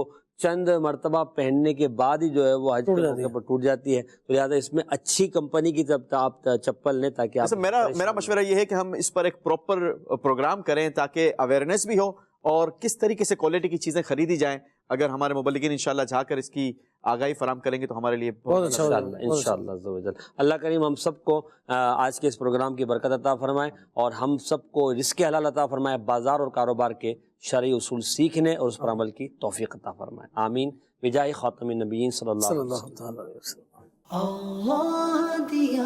چند مرتبہ پہننے کے بعد ہی جو ہے وہ حج کے موقع پر ٹوٹ جاتی ہے. تو لہٰذا اس میں اچھی کمپنی کی آپ چپل لیں تاکہ آپ. میرا مشورہ یہ ہے کہ ہم اس پر ایک پراپر پروگرام کریں تاکہ اویئرنیس بھی ہو اور کس طریقے سے کوالٹی کی چیزیں خریدی جائیں. اگر ہمارے مبلغین انشاءاللہ جا کر اس کی آگاہی فراہم کریں گے تو ہمارے لیے بہت اچھا ہوگا انشاءاللہ. اللہ کریم ہم سب کو آج کے اس پروگرام کی برکت عطا فرمائے اور ہم سب کو رزق حلال عطا فرمائے, بازار اور کاروبار کے شرعی اصول سیکھنے اور اس پر عمل کی توفیق عطا فرمائے. آمین بجاہ خاتم النبیین صلی اللہ علیہ وسلم. اللہ دیا